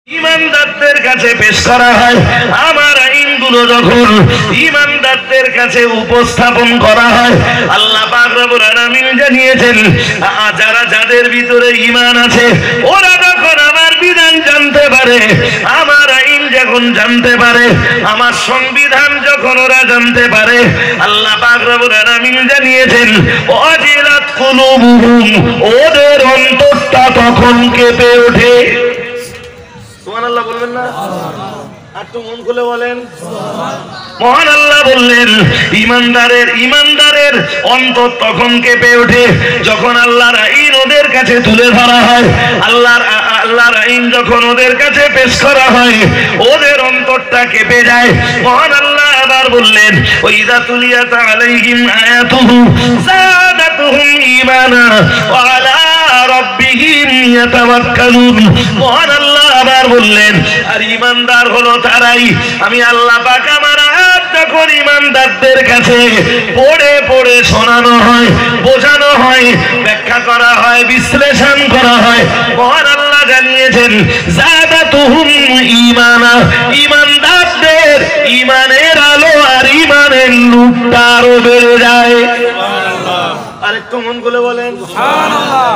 ইমানদারদের কাছে পেশ করা হয়, আমার আইনগুলো যখন ইমানদারদের কাছে উপস্থাপন করা হয়, আল্লাহ পাক রব্বুল আলামিন জানিয়েছেন যাদের ভিতরে ঈমান আছে ওরা যখন আমার বিধান জানতে পারে, আমার আইন যখন জানতে পারে, আমার সংবিধান যখন ওরা জানতে পারে, আল্লাহ পাক রব্বুল আলামিন জানিয়েছেন ওয়াজিলাত কুলুবুহুম, ওদের অন্তরটা তখন কেঁপে ওঠে। সুবহানাল্লাহ বলবেন না? একটু মন খুলে বলেন মহান আল্লাহ বললেন ইমানদারের অন্তর তখন কেঁপে ওঠে যখন আল্লাহর আইন ওদের কাছে তুলে ধরা হয়, আল্লাহর আইন যখন ওদের কাছে পেশ করা হয়, ওদের অন্তরটা কেঁপে যায়। মহান আল্লাহ আবার বললেন ওয়াইযা তুলিয়াত আলাইহিম আয়াতুহু যাদাতুহুম ঈমানা ওয়া আলা রাব্বিহিম ইয়াতাওয়াক্কালুন। মহান আল্লাহ আবার বললেন আর ঈমানদার হলো তারাই, আমি আল্লাহ পাক আমার আয়াত যখন ঈমানদারদের কাছে পড়ে পড়ে শোনানো হয়, বোঝানো হয়, ব্যাখ্যা করা হয়, বিশ্লেষণ করা হয়, মহান আল্লাহ জানিয়েছেন যাদাতুহুম ঈমানা, ঈমানদারদের ঈমানের আলো আর ঈমানের নূরটা আরো বেড়ে যায়। সুবহানাল্লাহ। আরেকটু মন খুলে বলেন সুবহানাল্লাহ।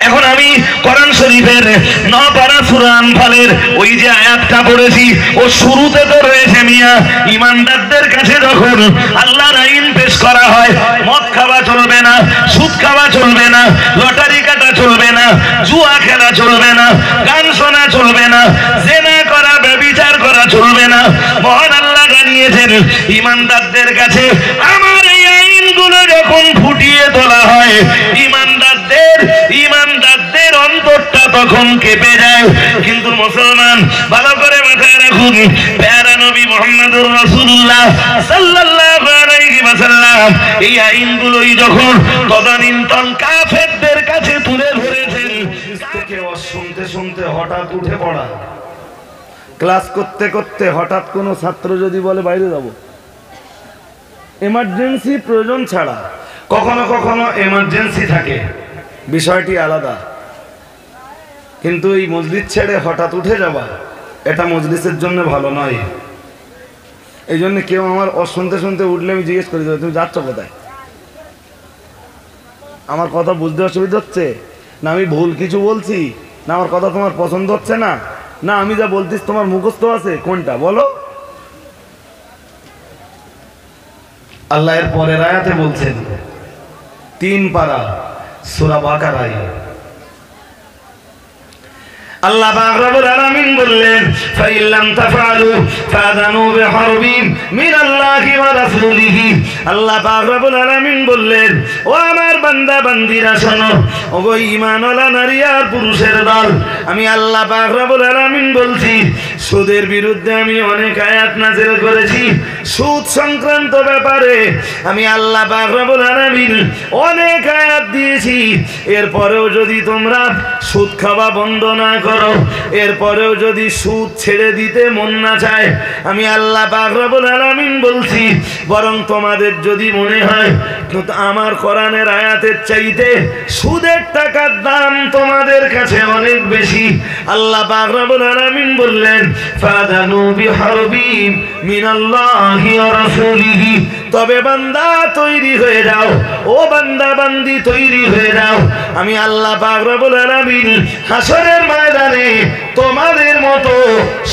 এখন আমি কোরআন শরীফের 9 পারা সূরা আনফালের ওই যে আয়াতটা পড়েছি, ও শুরুতে তো রয়েছে মিয়া ঈমানদারদের কাছে যখন আল্লাহর আইন পেশ করা হয়, মদ খাওয়া চলবে না, সুদ খাওয়া চলবে না, লটারি কাটা চলবে না, জুয়া খেলা চলবে না, গান শোনা চলবে না, জিনা করা ব্যভিচার করা চলবে না। মহান আল্লাহ জানিয়েছেন ঈমানদারদের কাছে আমার এই আইনগুলো যখন ফুটিয়ে তোলা হয়, ঈমানদারদের অন্তরটা তখন কেঁপে যায়। কিন্তু মুসলমান ভালো করে মাথায় রাখুন, প্যারা নবী মুহাম্মদুর রাসূলুল্লাহ সাল্লাল্লাহু আলাইহি ওয়াসাল্লাম এই আইনগুলোই যখন তদানীন্তন কাফেরদের কাছে তুলে ধরেছেন, থেকে শুনতে শুনতে হঠাৎ উঠে পড়া, ক্লাস করতে করতে হঠাৎ কোনো ছাত্র যদি বলে বাইরে যাব, এমার্জেন্সি প্রয়োজন ছাড়া, কখনো কখনো এমার্জেন্সি থাকে, বিষয়টি আলাদা, কিন্তু এই মজলিস ছেড়ে হঠাৎ উঠে যাওয়া এটা মজলিসের জন্য ভালো নয়। এই জন্য কেউ আমার শুনতে শুনতে উঠলে আমি জিজ্ঞেস করি তুমি যাচ্ছ কোথায়? আমার কথা বুঝতে অসুবিধা হচ্ছে না? আমি ভুল কিছু বলছি না? আমার কথা তোমার পছন্দ হচ্ছে না? না আমি যা বলতিস তোমার মুখস্থ আছে? কোনটা বলো? আল্লাহ এর পরের আয়াতে বলছেন 3 পারা সূরা বাকারায় আল্লাহ পাক রব্বুল আলামিন বললেন ফাইল্লাম তাফআলু ফাযানু বিহারবিন মিনাল্লাহি ওয়া রাসূলিহি। আল্লাহ পাক রব্বুল আলামিন বললেন ও আমার বান্দা বান্দীরা শোনো, ওগো ঈমানওয়ালা নারী আর পুরুষের দল, আমি আল্লাহ পাক রব্বুল আলামিন বলছি সুদের বিরুদ্ধে আমি অনেক আয়াত নাযিল করেছি, সুদ সংক্রান্ত ব্যাপারে আমি আল্লাহ পাক রব্বুল আলামিন অনেক আয়াত দিয়েছি। এরপরেও যদি তোমরা সুদ খাওয়া বন্ধ না করো, এরপরেও যদি সুদ ছেড়ে দিতে মন না চায়, আমি আল্লাহ পাক রব্বুল আলামিন বলছি বরং তোমাদের যদি মনে হয় আমার কোরআনের আয়াতের চাইতে সুদের টাকার দাম তোমাদের কাছে অনেক বেশি, আল্লাহ পাক রব্বুল আলামিন বললেন ফাযানু বিহারবিন মিনাল্লাহি ওয়া রাসূলিহি। তবে বান্দা তৈরি হয়ে যাও, ও বান্দা বান্দি তৈরি হয়ে যাও, আমি আল্লাহ পাক রব্বুল আলামিন হাসরের ময়দানে তোমাদের মতো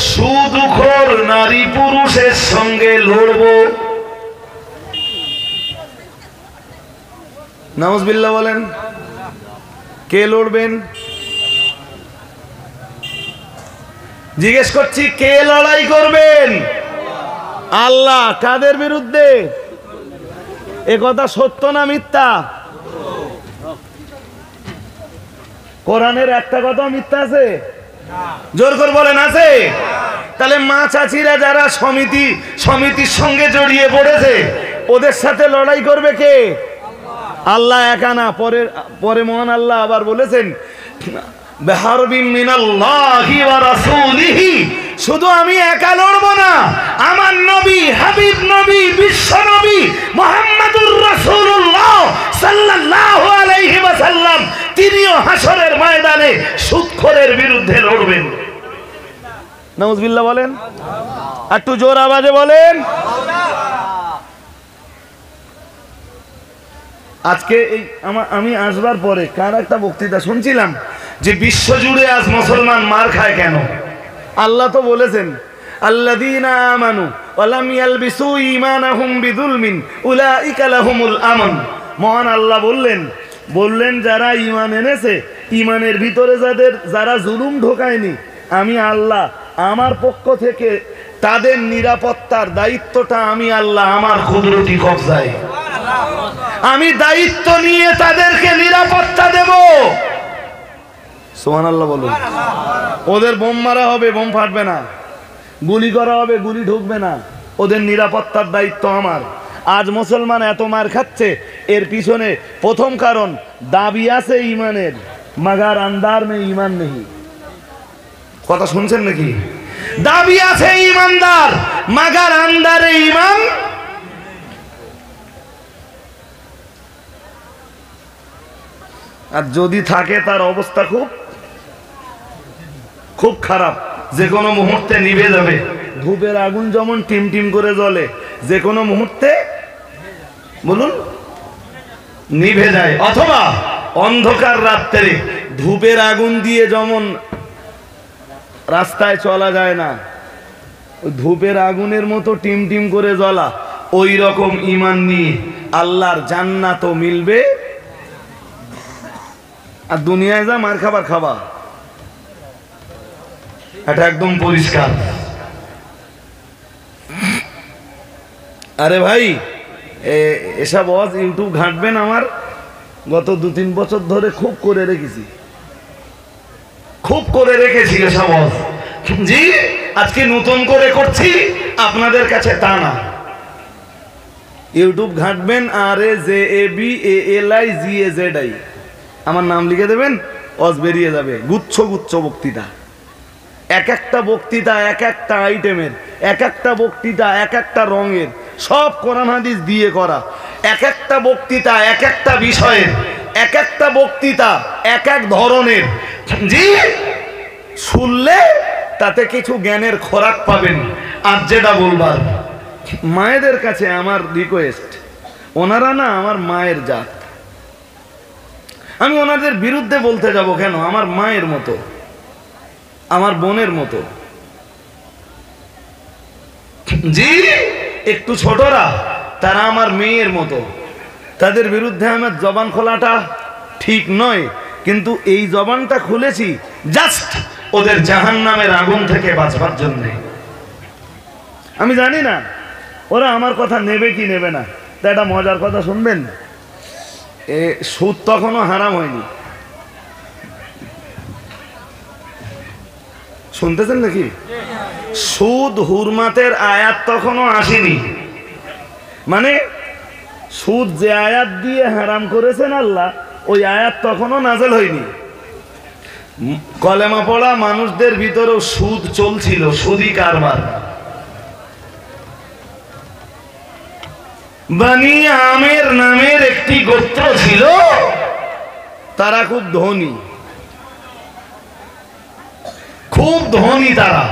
সুদখোর নারী পুরুষের সঙ্গে লড়ব। নাউজুবিল্লাহ বলেন। কে লড়বেন? জিজ্ঞেস করছি কে লড়াই করবেন? আল্লাহ। কাদের বিরুদ্ধে? এ কথা সত্য না মিথ্যা? কোরআনের একটা কথা মিথ্যা আছে? জোর করে বলেন আছে? তাহলে মা চাচিরা যারা সমিতির সঙ্গে জড়িয়ে পড়েছে ওদের সাথে লড়াই করবে কে? আল্লাহ একা না। পরে মহান আল্লাহ আবার বলেছেন বিহারবিন মিনাল্লাহি ওয়া রাসূলিহি। শুধু আমি একা লড়বো না, আমার নবী হাবিব নবী বিশ্ব নবী মুহাম্মদুর রাসূলুল্লাহ সাল্লাল্লাহু আলাইহি ওয়াসাল্লাম তিনিও হাসরের ময়দানে সুদখোরের বিরুদ্ধে লড়বেন। নাউজুবিল্লাহ বলেন, একটু জোর আওয়াজে বলেন। আজকে এই আমি আসবার পরে কার একটা বক্তৃতা শুনছিলাম যে বিশ্বজুড়ে আজ মুসলমান মার খায় কেন? আল্লাহ তো বলেছেন আল্লাযীনা আমানু ওয়া লাম ইয়ালবিসু ঈমানাহুম বিযুলমিন উলাইকা লাহুমুল আমন। মহান আল্লাহ বললেন যারা ঈমান এনেছে, ঈমানের ভিতরে যারা জুলুম ঢোকায়নি, আমি আল্লাহ আমার পক্ষ থেকে তাদের নিরাপত্তার দায়িত্বটা আমি আল্লাহ আমার কুদরতি কবজায়, আমি দায়িত্ব নিয়ে তাদেরকে নিরাপত্তা দেব। সুবহানাল্লাহ বলুন। ওদের বোম মারা হবে, বোম ফাটবে না, গুলি করা হবে, গুলি ঢুকবে না, ওদের নিরাপত্তার দায়িত্ব আমার। আজ মুসলমান এত মার খাচ্ছে, এর পিছনে প্রথম কারণ দাবি আছে ইমানের, মাগার আন্দার মে ইমান নেই। কথা শুনছেন নাকি? দাবি আছে ইমানদার, মাগার আন্দারে ইমান। আর যদি থাকে তার অবস্থা খুব খুব খারাপ, যে কোনো মুহূর্তে নিভে যাবে। ধূপের আগুন যেমন টিম টিম করে জ্বলে, যে কোনো মুহূর্তে বলুন নিভে যায়। অথবা অন্ধকার রাত্রে ধূপের আগুন দিয়ে যেমন রাস্তায় চলা যায় না, ওই ধূপের আগুনের মতো টিম টিম করে জ্বলা, ওই রকম ঈমান নিয়ে আল্লাহর জান্নাতও মিলবে। আর দুনিয়ায় যা মার খাবার খাবা, এটা একদম পরিষ্কার। আরে ভাই, এসব ওয়াজ ইউটিউব ঘাঁটবেন, আমার গত 2-3 বছর ধরে খুব করে রেখেছি এসব ওয়াজ। জি, আজকে নতুন করে করছি আপনাদের কাছে তা না। ইউটিউব ঘাঁটবেন, RAJABALIGAZI, আমার নাম লিখে দেবেন, ওয়াজ বেরিয়ে যাবে। গুচ্ছ গুচ্ছ বক্তৃতা, এক একটা বক্তৃতা এক একটা আইটেমের, এক একটা বক্তৃতা এক একটা রঙের, সব কোরআন হাদিস দিয়ে করা। এক একটা বক্তৃতা এক একটা বিষয়ের, এক একটা বক্তৃতা এক এক ধরনের। জি, শুনলে তাতে কিছু জ্ঞানের খোরাক পাবেন। আর যেটা বলবার, মায়েদের কাছে আমার রিকোয়েস্ট, ওনারা না আমার মায়ের জাত, আমি ওনাদের বিরুদ্ধে বলতে যাব কেন? আমার মায়ের মতো, আমার বোনের মতো। জি, একটু ছোটরা, তারা আমার মেয়ের মতো। তাদের বিরুদ্ধে আমার জবান খোলাটা ঠিক নয়, কিন্তু এই জবানটা খুলেছি জাস্ট ওদের জাহান্নামের আগুন থেকে বাঁচবার জন্য। আমি জানি না ওরা আমার কথা নেবে কি নেবে না। তা একটা মজার কথা শুনবেন, সুদ তখনও হারাম হয়নি, শুনতেছেন নাকি? সুদ হুরমাতের আয়াত তখনও আসেনি, মানে সুদ যে আয়াত দিয়ে হারাম করেছেন আল্লাহ, ওই আয়াত তখনও নাজেল হয়নি। কলেমা পড়া মানুষদের ভিতরেও সুদ চলছিল, সুদি কারবার। বনি আমের নামের একটি গোত্র ছিল, তারা খুব ধনী, খুব ধনী তারা।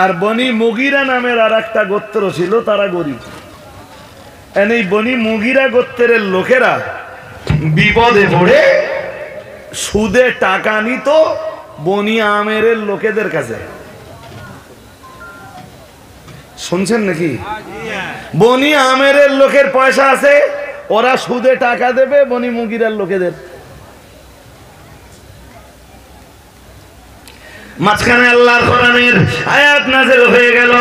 আর বনি মুগিরা নামের আর একটা গোত্র ছিল, তারা গরিব। এই বনি মুগিরা গোত্রের লোকেরা বিপদে পড়ে সুদে টাকা নিত বনি আমের লোকেদের কাছে। শুনছেন নাকি? বনি আমের লোকের পয়সা আছে, ওরা সুদে টাকা দেবে বনি মুগিরার লোকেদের। মাঝখানে আল্লাহর কোরআনের আয়াত নাযিল হয়ে গেল।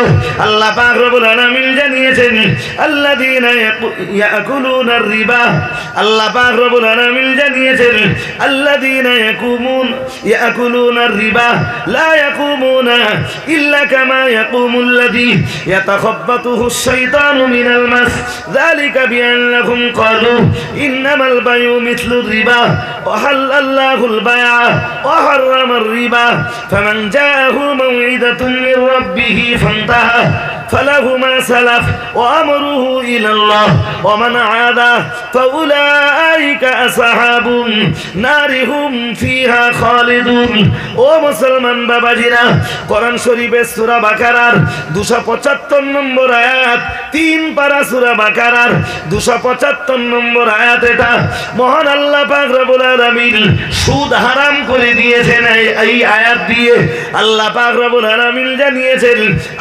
আল্লাহ পাক রব্বুল আলামিন জানিয়েছেন আল্লাযীনা ইয়াকুলুনার রিবা, আল্লাহ পাক রব্বুল আলামিন জানিয়েছেন আল্লাযীনা ইয়াকুলুনার রিবা লা ইয়াকুমুনা ইল্লা কামা ইয়াকুমুল্লাযী ইয়াতাখাব্বাতুহুশ শাইতানু মিনাল মাস যালিকা বিআন্নাহুম ক্বালু ইন্নামাল বায়উ মিছলুর রিবা ওয়া হাল্লাল্লাহুল বায়আ ওয়া হাররামার রিবা فمن جاءه موعظة من ربه فانتهى ফালাহু মা সালাফ ওয়া আমরুহু ইলাল্লাহ ওয়া মান আদা ফাউলাইকা আসহাবুন নারি হুম ফিহা খালিদুন। ও মুসলমান বাবাজিরা, কোরআন শরীফের সূরা বাকারার 275 নম্বর আয়াত, 3 পারা সূরা বাকারার 275 নম্বর আয়াত। এটা মহান আল্লাহ পাক রব্বুল আলামিন সুদ হারাম করে দিয়েছেন। এই আয়াত দিয়ে আল্লাহ পাক রব্বুল আলামিন জানিয়েছেন,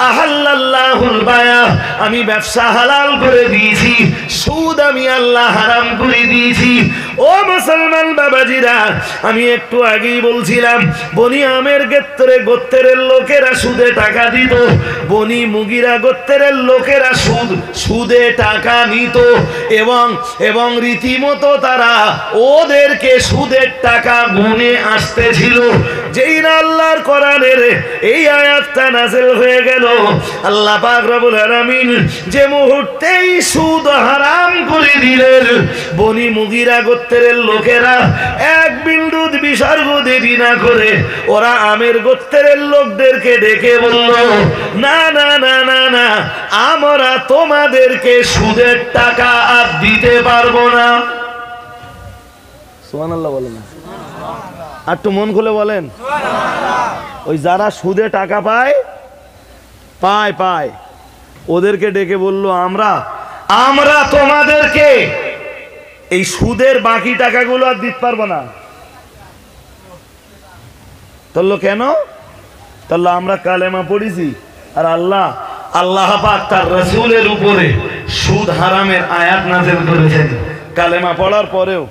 আহাল্লাল্লাহুল বায়া, আমি ব্যবসা হালাল করে দিয়েছি, সুদ আমি আল্লাহ হারাম করে দিয়েছি। ও মুসলমান বাবাজিরা, আমি একটু আগেই বলছিলাম বনি আমের গোত্রের লোকেরা সুদে টাকা দিত, বনি মুগিরা গোত্রের লোকেরা সুদে টাকা নিত এবং রীতিমতো তারা ওদেরকে সুদের টাকা গুনে আসতেছিল। যেই না আল্লাহর কোরআনের এই আয়াতটা নাযিল হয়ে গেল, আল্লাহ পাক রব্বুল আলামিন যে মুহূর্তেই সুদ হারাম করে দিলেন, বনি মুগিরা গোত্রের লোকেরা এক বিন্দু বিসর্গ দেরি না করে ওরা আমের গোত্রের লোকদেরকে ডেকে বলল, না না না না না, আমরা তোমাদেরকে সুদের টাকা আর দিতে পারবো না। সুবহানাল্লাহ বলেন না? আর একটু মন খুলে বলেন। ওই যারা সুদে টাকা পায় ওদেরকে ডেকে বলল, আমরা তোমাদেরকে এই সুদের বাকি টাকাগুলো আর দিতে পারবো না। বললো কেন? তাহলে আমরা কালেমা পড়েছি আর আল্লাহ পাক তার রাসূলের উপরে সুদ হারামের আয়াত নাযিল করেছেন। কালেমা পড়ার পরেও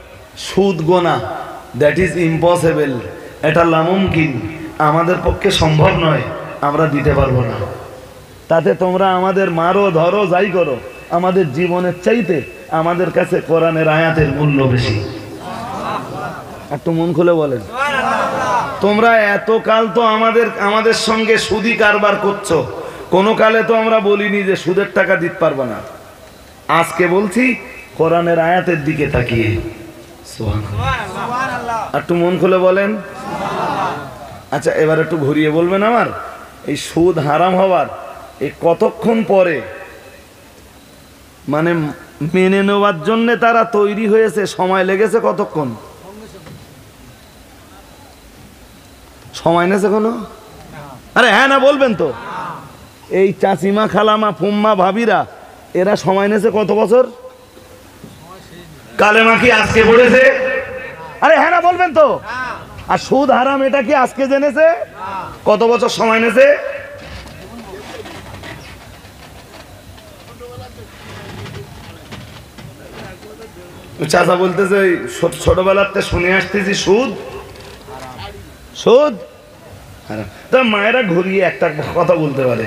সুদ গোনা, দ্যাট ইজ ইম্পসিবল, এটা নামুমকিন, আমাদের পক্ষে সম্ভব নয়, আমরা দিতে পারবো না। তাতে তোমরা আমাদের মারো ধরো যাই করো, আমাদের জীবনের চাইতে আমাদের কাছে কোরআনের আয়াতের মূল্য বেশি। একটু মন খুলে বলেন। তোমরা এতকাল তো আমাদের সঙ্গে সুদি কারবার করছো, কোনো কালে তো আমরা বলিনি যে সুদের টাকা দিতে পারবো না। আজকে বলছি কোরআনের আয়াতের দিকে তাকিয়ে। একটু মন খুলে বলেন। আচ্ছা, এবার একটু ঘুরিয়ে বলবেন আমার, এই সুদ হারাম হওয়ার এই কতক্ষণ পরে মানে মেনে নেওয়ার জন্য তারা তৈরি হয়েছে, সময় লেগেছে কতক্ষণ? সময় নেছে কোনো? আরে হ্যাঁ না বলবেন তো। এই চাচিমা খালামা ফুম্মা ভাবিরা এরা সময় নেছে কত বছর? কালেমা কি আজকে পড়েছে? আরে হ্যাঁ না বলবেন তো। আর সুদ হারাম এটা কি আজকে জেনেছে? কত বছর সময় নেছে? চাচা বলতেছে ছোটবেলাতে শুনে আসতেছি সুদ তা মায়েরা ঘুরিয়ে একটা কথা বলতে পারে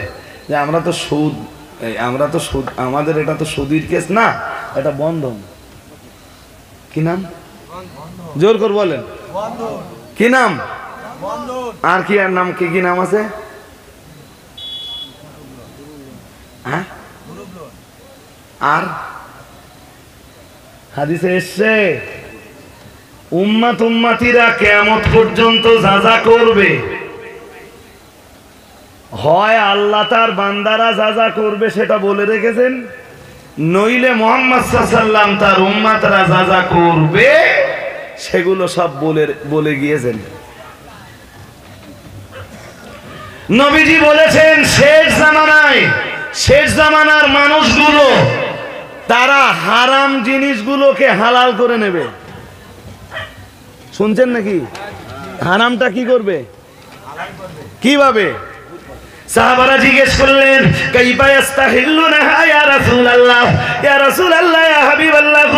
যে আমরা তো সুদ আমাদের এটা তো সুদির কেস না, এটা বন্ধন। কি নাম? জোর করে বলেন। কি নাম? আর কি আর নাম? কি নাম আছে? হ্যাঁ, আর হাদিসে এসছে উম্মাতিরা কিয়ামত পর্যন্ত যা যা করবে, হয় আল্লাহ তার বান্দারা যা যা করবে সেটা বলে রেখেছেন, নইলে মুহাম্মদ সাল্লাল্লাহু আলাইহি ওয়াসাল্লাম তার উম্মতরা যা যা করবে সেগুলো সব বলে গিয়েছেন। নবীজি বলেছেন শেষ জামানার মানুষগুলো তারা হারাম জিনিসগুলোকে হালাল করে নেবে। শুনছেন নাকি? হারামটা কি করবে? কিভাবে? সাহাবারা জিজ্ঞেস করলেন, কাইফা ইস্তাহিল্লুনাহা ইয়া রাসূলুল্লাহ, ইয়া রাসূলুল্লাহ, ইয়া হাবিবাল্লাহ,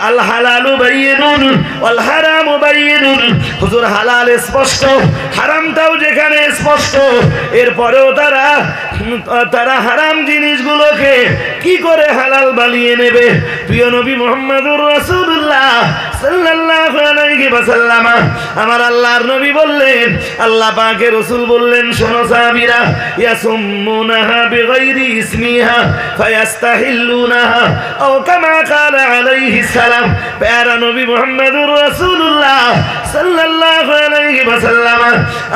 আল হালালু বায়িনুন ওয়াল হারামু বায়িনুন। হুজুর, হালাল স্পষ্ট, হারামটাও যেখানে স্পষ্ট, এরপরেও তারা হারাম জিনিসগুলোকে কি করে হালাল বানিয়ে নেবে? প্রিয় নবী মুহাম্মদুর রাসূলুল্লাহ সাল্লাল্লাহু আলাইহি ওয়াসাল্লাম, আমার আল্লাহর নবী বললেন, আল্লাহ পাকের রাসূল বললেন, শোনো সাহাবীরা, ইয়াসুমুনাহা বিগাইরি ইসমিহা ফায়াস্তাহিল্লুনাহা আও কামা ক্বালা আলাইহিস সালাম। প্যারা নবী মুহাম্মদুর রাসূলুল্লাহ সাল্লাল্লাহু আলাইহি ওয়াসাল্লাম,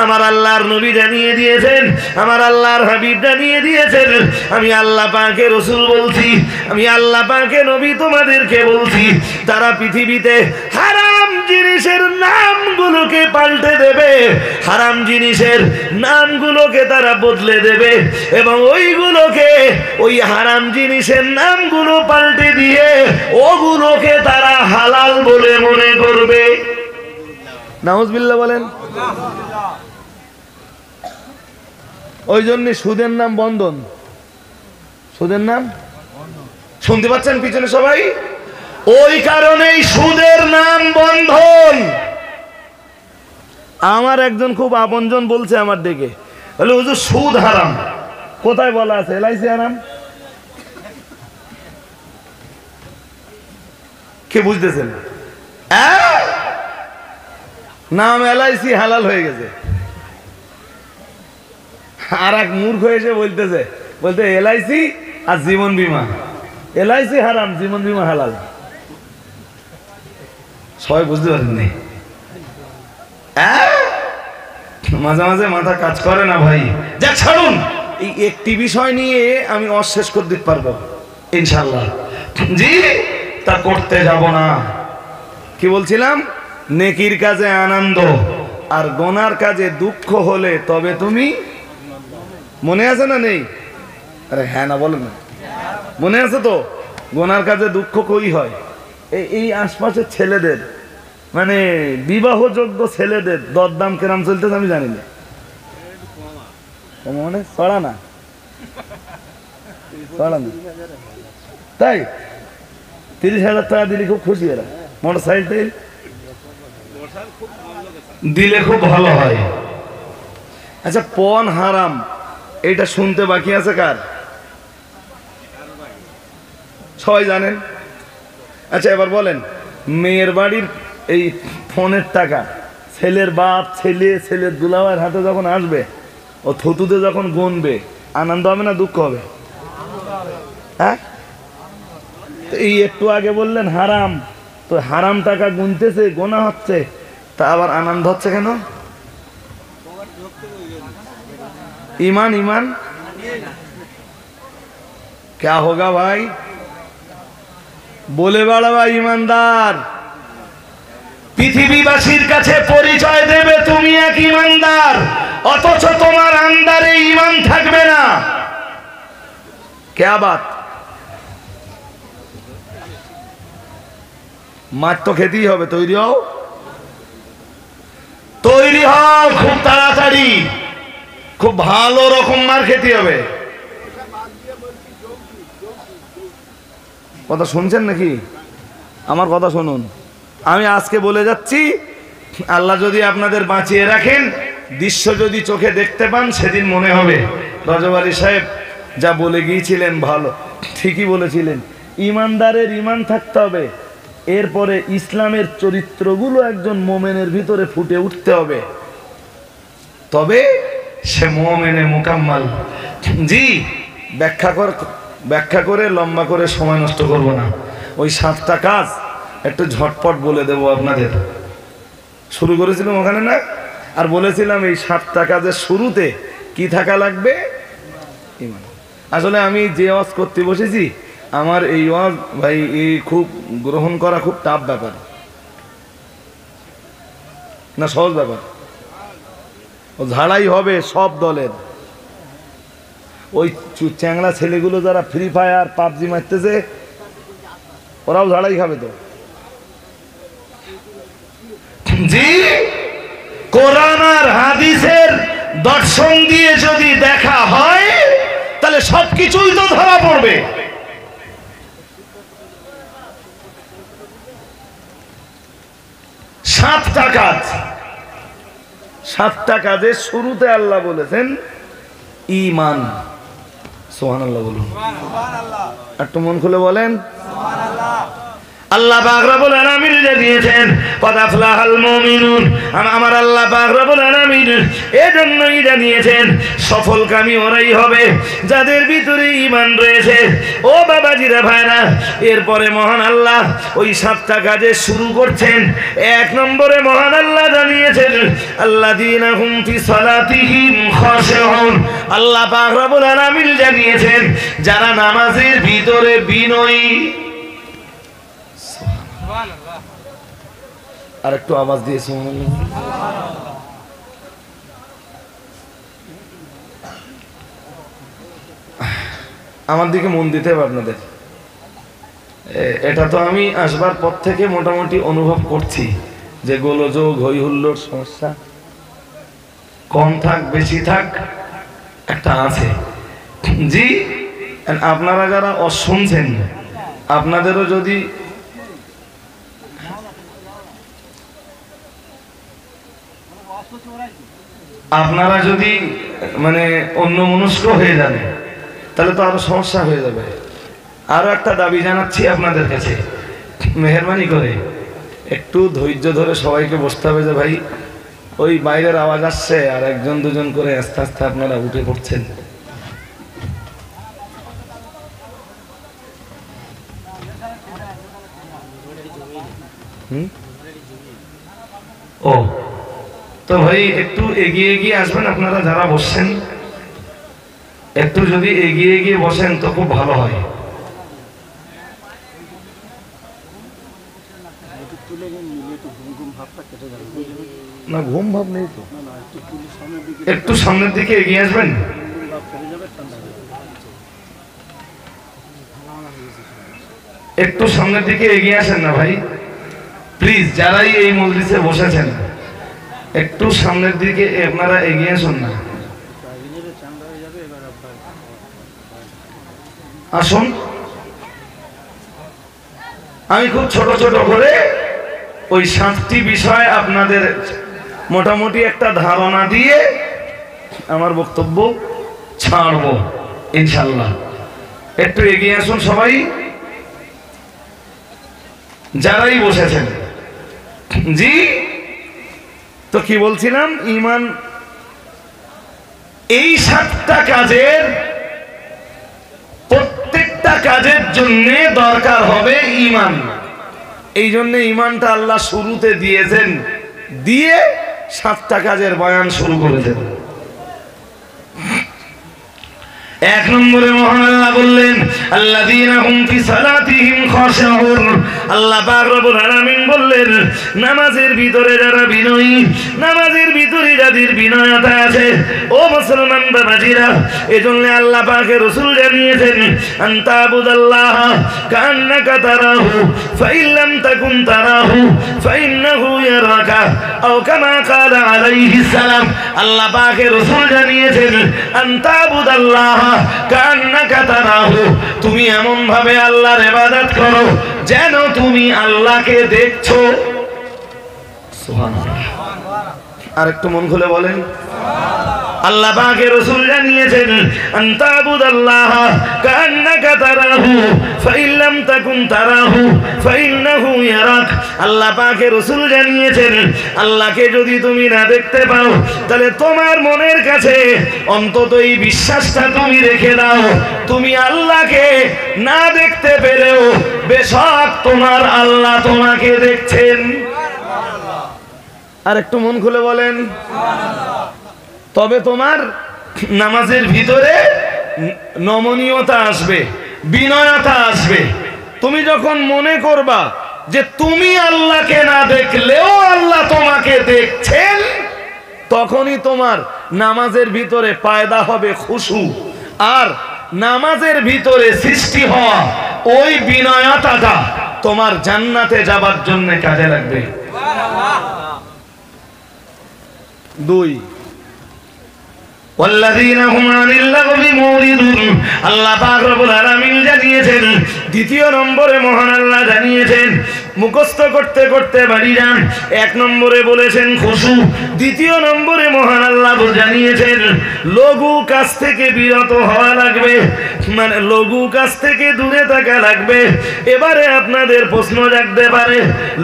আমার আল্লাহর নবী জানিয়ে দিয়েছেন, আমার আল্লাহর হাবিব জানিয়ে দিয়েছেন। আমি আল্লাহ পাকের রাসূল বলছি, আমি আল্লাহ পাকের নবী তোমাদেরকে বলছি, তারা পৃথিবীতে হারাম জিনিসের নামগুলোকে পাল্টে দেবে, হারাম জিনিসের নামগুলোকে তারা বদলে দেবে এবং ওইগুলোকে, ওই হারাম জিনিসের নামগুলো পাল্টে দিয়ে ওগুলোকে তারা হালাল বলে মনে করবে। নাউজুবিল্লাহ বলেন। ওই জন্য সুদের নাম বন্ধন। সুদের নাম শুনতে পাচ্ছেন পিছনে সবাই? ওই কারণেই সুদের নাম বন্ধন। আমার একজন খুব আপনজন বলছে আমার দিকে, বলে হুজুর সুদ হারাম। কোথায় বলা আছে এলআইসি হারাম? কে বুঝতেছেন? নাম এলআইসি হালাল হয়ে গেছে। আর এক মূর্খ এসে বলতেছে, বলতে এলআইসি আর জীবন বীমা, এলআইসি হারাম, জীবন বীমা হালাল। সবাই বুঝতে পারেননি? মাঝে মাঝে মাথা কাজ করে না ভাই। যাক ছাড়ুন, এই একটি বিষয় নিয়ে আমি অশেষ করে দিতে পারবো ইনশাল্লাহ। জি, তা করতে যাব না। কি বলছিলাম? নেকির কাজে আনন্দ আর গোনার কাজে দুঃখ হলে তবে তুমি, মনে আছে না নেই? আরে হ্যাঁ না বলেন না, মনে আছে তো? গোনার কাজে দুঃখ কই হয়? এই আশপাশের ছেলেদের, মানে বিবাহযোগ্য ছেলেদের দরদাম কেরাম চলতেছে আমি জানি না। মানে চড়া না, চড়া না, তাই 30,000 টাকা দিলে খুব খুশি এরা। মোটর সাইকেল দিলে খুব ভালো হয়। আচ্ছা, পণ হারাম, এইটা শুনতে বাকি আছে কার? সবাই জানেন? আচ্ছা এবার বলেন, মেয়ের বাড়ির এই ফোনের টাকা ছেলের বাপ, ছেলের দুলাভাইয়ের হাতে যখন আসবে, ও থুতুতে যখন গুনবে, আনন্দ হবে না দুঃখ হবে? হ্যাঁ, এই একটু আগে বললেন হারাম, তো হারাম টাকা গুনতেছে, গোনা হচ্ছে, তা আবার আনন্দ হচ্ছে কেন? ईमान ईमान क्या होगा भाई? বলে বাড়াবা ইমানদার। পৃথিবীবাসীর কাছে পরিচয় দেবে তুমি এক ইমানদার, অথচ তোমার আন্দারে ইমান থাকবে না। क्या बात? মাছ তো খেতেই হবে, তৈরি হও, তৈরি হও খুব তাড়াতাড়ি, খুব ভালো রকম মার খেতে হবে। কথা শুনছেন নাকি? আমার কথা শুনুন, আমি আজকে বলে যাচ্ছি, আল্লাহ যদি আপনাদের বাঁচিয়ে রাখেন, দৃশ্য যদি চোখে দেখতে পান, সেদিন মনে হবে রজব আলী সাহেব যা বলে গিয়েছিলেন ভালো, ঠিকই বলেছিলেন। ইমানদারের ইমান থাকতে হবে, এরপরে ইসলামের চরিত্রগুলো একজন মোমেনের ভিতরে ফুটে উঠতে হবে, তবে সে মোমেনে মুকাম্মাল। জি, ব্যাখ্যা করে লম্বা করে সময় নষ্ট করব না। ওই 7টা কাজ একটু ঝটপট বলে দেব আপনাদের। শুরু করেছিলাম ওখানে না, আর বলেছিলাম এই 7টা কাজের শুরুতে কি থাকা লাগবে? ইমান। আসলে আমি যে ওয়াজ করতে বসেছি, আমার এই ওয়াজ ভাই এই খুব গ্রহণ করা খুব টাফ ব্যাপার না, সহজ ব্যাপার। ও ঝাড়াই হবে সব দলের। ওই চ্যাংড়া ছেলেগুলো যারা ফ্রি ফায়ার পাবজি মারতেছে, ওরাও ঝাড়াই খাবে তো। জি, কোরআন আর হাদিসের দর্শন দিয়ে যদি দেখা হয়, তাহলে সবকিছুই তো ধরা পড়বে। সাতটা কাজের শুরুতে আল্লাহ বলেছেন ঈমান। সুবহানাল্লাহ বলুন, একটু মন খুলে বলেন। আল্লাহ পাক রব্বুল আলামিন জানিয়েছেন কদ আফলাহাল মুমিনুন। আমার আল্লাহ পাক রব্বুল আলামিন এজন্যই জানিয়েছেন সফলকামী ওরাই হবে যাদের ভিতরে ঈমান রয়েছে। ও বাবাজিরা ভাইরা, এরপরে মহান আল্লাহ ওই 7টা কাজে শুরু করছেন। 1 নম্বরে মহান আল্লাহ জানিয়েছেন আল্লাযীনা হুম ফি সালাতিহিম খাশিউন। আল্লাহ পাক রব্বুল আলামিন জানিয়েছেন যারা নামাজের ভিতরে বিনয়ী। আর একটু আওয়াজ দিয়েছি আমার দিকে মন দিতে হবে আপনাদের। এটা তো আমি আসবার পর থেকে মোটামুটি অনুভব করছি যে গোলযোগ হই হুল্লোড় সমস্যা কম থাক বেশি থাক একটা আছে। জি, আপনারা যারা শুনছেন আপনাদেরও যদি মানে অন্যমনস্ক হয়ে যান তাহলে তো আরো সমস্যা হয়ে যাবে। আরো একটা দাবি জানাচ্ছি আপনাদের কাছে, মেহেরবানি করে একটু ধৈর্য ধরে সবাইকে বসতে হবে যে ভাই ওই বাইরের আওয়াজ আসছে আর 1-2 করে আস্তে আস্তে আপনারা উঠে পড়ছেন। ও তো ভাই একটু এগিয়ে এগিয়ে আসবেন, আপনারা যারা বসছেন একটু যদি এগিয়ে এগিয়ে বসেন তো খুব ভালো হয়। না ঘুম ভাব নেই তো, একটু সামনের দিকে এগিয়ে আসবেন। একটু সামনের দিকে এগিয়ে আসেন না ভাই প্লিজ, যারাই এই মজলিসে বসেছেন একটু সামনের দিকে আপনারা এগিয়ে আসুন না। আসুন, আমি খুব ছোট ছোট করে ওই 7টি বিষয় আপনাদের মোটামুটি একটা ধারণা দিয়ে আমার বক্তব্য ছাড়বো ইনশাল্লাহ। একটু এগিয়ে আসুন সবাই যারাই বসেছেন। জি, তো কি বলছিলাম, ঈমান এই 7টা কাজের প্রত্যেকটা কাজের জন্য দরকার হবে ঈমান। এই জন্য ঈমানটা আল্লাহ শুরুতে দিয়েছেন, দিয়ে 7টা কাজের বয়ান শুরু করেছেন। 1 নম্বরে মহান আল্লাহ বললেন আল্লাযীনা হুম ফি সালাতিহিম খাশিউন। আল্লাহ পাক রব্বুল আলামিন বললেন নামাজের ভিতরে যারা বিনয়ী, নামাজের ভিতরে যাদের বিনয়তা আছে। ও মুসলমান বাবাজিরা, এজন্য আল্লাহ পাকের রাসূল জানিয়েছেন আনতাবুদাল্লাহ কান্নাকা তারাহু ফাইন লাম তাকুন তারাহু ফাইন্নাহু ইয়ারাকা আও কামা ক্বালা আলাইহিস সালাম। আল্লাহ পাকের রাসূল জানিয়েছেন আনতাবুদাল্লাহ কান্নাকা তারাহু, তুমি এমন ভাবে আল্লাহর ইবাদত করো যেন তুমি আল্লাহকে দেখছো। সুবহানাল্লাহ, আর একটু মন খুলে বলেন আল্লাহ পাকের রাসূল জানিয়েছেন আনতাবুদাল্লাহ কান্নাকা তারাহু ফাইন লাম তাকুন তারাহু ফাইন্নাহু ইয়ারাক। আল্লাহ পাকের রাসূল জানিয়েছেন আল্লাহকে যদি তুমি না দেখতে পাও তাহলে তোমার মনের কাছে অন্তত এই বিশ্বাসটা তুমি রেখে দাও, তুমি আল্লাহকে না দেখতে পেলেও বেশক তোমার আল্লাহ তোমাকে দেখছেন। আর একটু মন খুলে বলেন তবে তোমার নামাজের ভিতরে নমনীয়তা আসবে, বিনয়তা আসবে। তুমি যখন মনে করবা যে তুমি আল্লাহকে না দেখলেও আল্লাহ তোমাকে দেখছেন, তখনই তোমার নামাজের ভিতরে পায়দা হবে খুশু, আর নামাজের ভিতরে সৃষ্টি হওয়া ওই বিনয়তাটা তোমার জান্নাতে যাবার জন্য কাজে লাগবে। 2 ওয়াল্লাযীনা হুম আনিল লাগবি মুরিদুন। আল্লাহ পাক রব্বুল আলামিন জানিয়েছেন 2 নম্বরে মহান আল্লাহ জানিয়েছেন মুখস্থ করতে করতে বাড়ি যান। 1 নম্বরে বলেছেন খুশু, 2 নম্বরে মহান আল্লাহ জানিয়েছেন লঘু কাজ থেকে বিরত হওয়া লাগবে। মানে লঘু কাজ থেকে দূরে থাকা লাগবে। এবারে আপনাদের প্রশ্ন জাগতে পারে,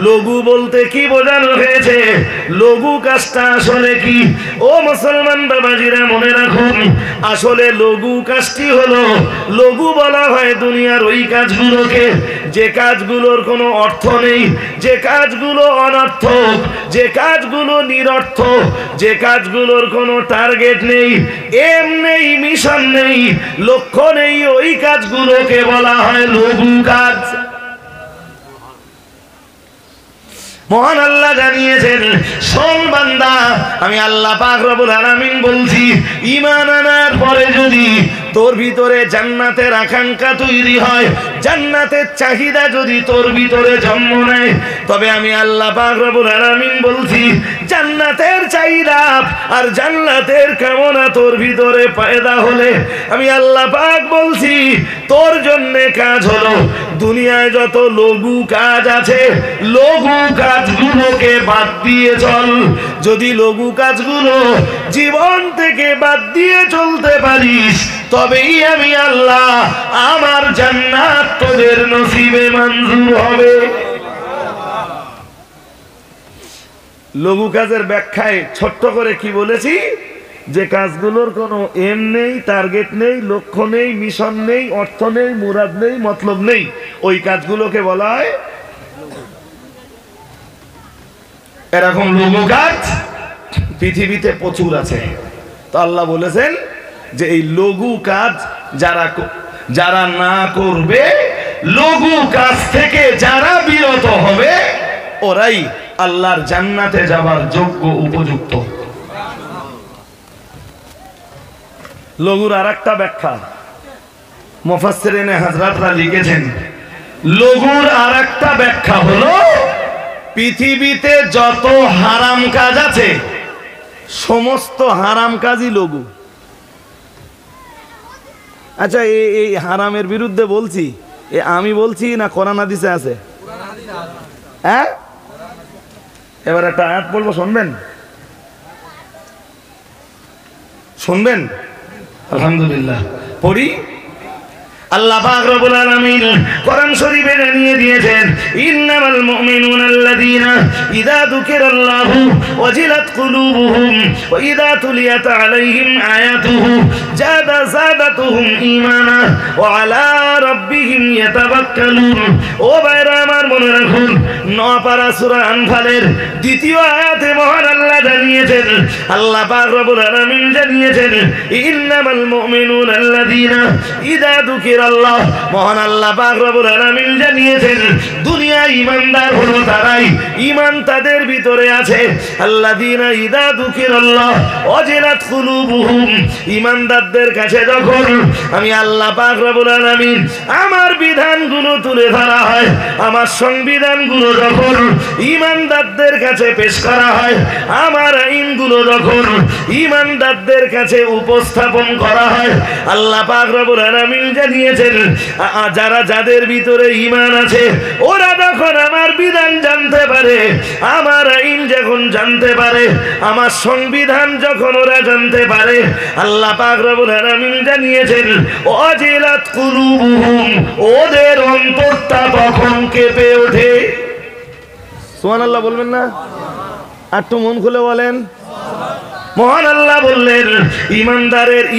লঘু বলতে কি বোঝানো হয়েছে? লঘু কাজটা আসলে কি? ও মুসলমান বাবাজিরা মনে রাখুন, আসলে লঘু কাজটি হলো, লঘু বলা হয় দুনিয়ার ওই কাজগুলোকে যে কাজগুলোর কোনো অর্থ নেই, যে কাজগুলো অনর্থক, যে কাজগুলো নিরর্থক, যে কাজগুলোর কোনো টার্গেট নেই, এম নেই, মিশন নেই, লক্ষ্য নেই, ওই কাজগুলোকে বলা হয় লঘু কাজ। মহান আল্লাহ জানিয়েছেন, শোন বান্দা, আমি আল্লাহ পাক রব্বুল আলামিন বলছি, ঈমান আনার পরে যদি তোর ভিতরে জান্নাতের আকাঙ্ক্ষা তৈরি হয়, জান্নাতের চাহিদা যদি তোর ভিতরে জন্ম নেয়, তবে আমি আল্লাহ পাক রব্বুল আলামিন বলছি, জান্নাতের চাহিদা আর জান্নাতের কামনা তোর ভিতরে পয়দা হলে আমি আল্লাহ পাক বলছি, তোর জন্য কাজ হলো দুনিয়ায় যত লঘু কাজ আছে, লঘু কাজগুলোকে বাদ দিয়ে চল। যদি লঘু কাজগুলো জীবন থেকে বাদ দিয়ে চলতে পারিস, তবেই আমি আল্লাহ আমার জান্নাত তোদের নসিবে মঞ্জুর হবে। লঘু কাজের ব্যাখ্যায় ছোট্ট করে কি বলেছি? যে কাজগুলোর কোনো এম নেই, টার্গেট নেই, লক্ষ্য নেই, মিশন নেই, অর্থ নেই, মুরাদ নেই, মতলব নেই, ওই কাজগুলোকে বলা হয়। এরকম লঘু কাজ পৃথিবীতে প্রচুর আছে। তো আল্লাহ বলেছেন যে এই লঘু কাজ যারা না করবে, লঘু কাজ থেকে যারা বিরত হবে, ওরাই আল্লাহর জান্নাতে যাবার যোগ্য, উপযুক্ত। লঘুর আরেকটা ব্যাখ্যা মুফাসসিরিনে হযরতরা লিখেছেন, লঘুর আরেকটা ব্যাখ্যা হলো, পৃথিবীতে যত হারাম কাজ আছে, সমস্ত হারাম কাজই লঘু। আচ্ছা, এই হারামের বিরুদ্ধে বলছি, আমি বলছি না কোরআন হাদিসে আছে? হ্যাঁ, এবার একটা আয়াত বলবো, শুনবেন? শুনবেন? আলহামদুলিল্লাহ, পড়ি। আল্লাহ পাক রব্বুল আলামিন কোরআন শরীফে জানিয়ে দিয়েছেন, ইন্নামাল মুমিনুনা আল্লাযীনা ইযা যুকিরাল্লাহু ওয়াজিলাত কুলুবুহুম ওয়া ইযা তুলিয়াত আলাইহিম আয়াতুহু যাদাতুহুম ঈমানা ওয়া আলা রাব্বিহিম ইয়াতাওয়াক্কালুন। ও ভাইরা আমার, মনে রাখুন, নপারা সূরা আনফালের দ্বিতীয় আয়াতে মহান আল্লাহ জানিয়েছেন, আল্লাহ পাক রব্বুল আলামিন জানিয়েছেন, ইন্নামাল মুমিনুনা আল্লাযীনা ইযা আল্লাহ, মহান আল্লাহ পাক রব্বুল আলামিন জানিয়েছেন, দুনিয়া ঈমানদার হলো তারাই, ঈমান তাদের ভিতরে আছে, আল্লাযীনা ইযা যুকিরাল্লাহ ওয়াজিলাত কুলুবুহুম, ঈমানদারদের কাছে যখন আমি আল্লাহ পাক রব্বুল আলামিন আমার বিধানগুলো তুলে ধরা হয়, আমার সংবিধানগুলো যখন ঈমানদারদের কাছে পেশ করা হয়, আমার আইনগুলো যখন ঈমানদারদের কাছে উপস্থাপন করা হয়, আল্লাহ পাক রব্বুল আলামিন জানিয়েছেন, যাদের ভিতরে ঈমান আছে, ওরা যখন আমার বিধান জানতে পারে, আমার আইন যখন জানতে পারে, আমার সংবিধান যখন ওরা জানতে পারে, আল্লাহ পাক রব্বুল আলামিন জানিয়েছেন, ওয়াজিলাত কুলুবুহুম, ওদের অন্তরটা তখন কেঁপে ওঠে। সুবহানাল্লাহ বলবেন না? একটু মন খুলে বলেন। মহান আল্লাহ বললেন,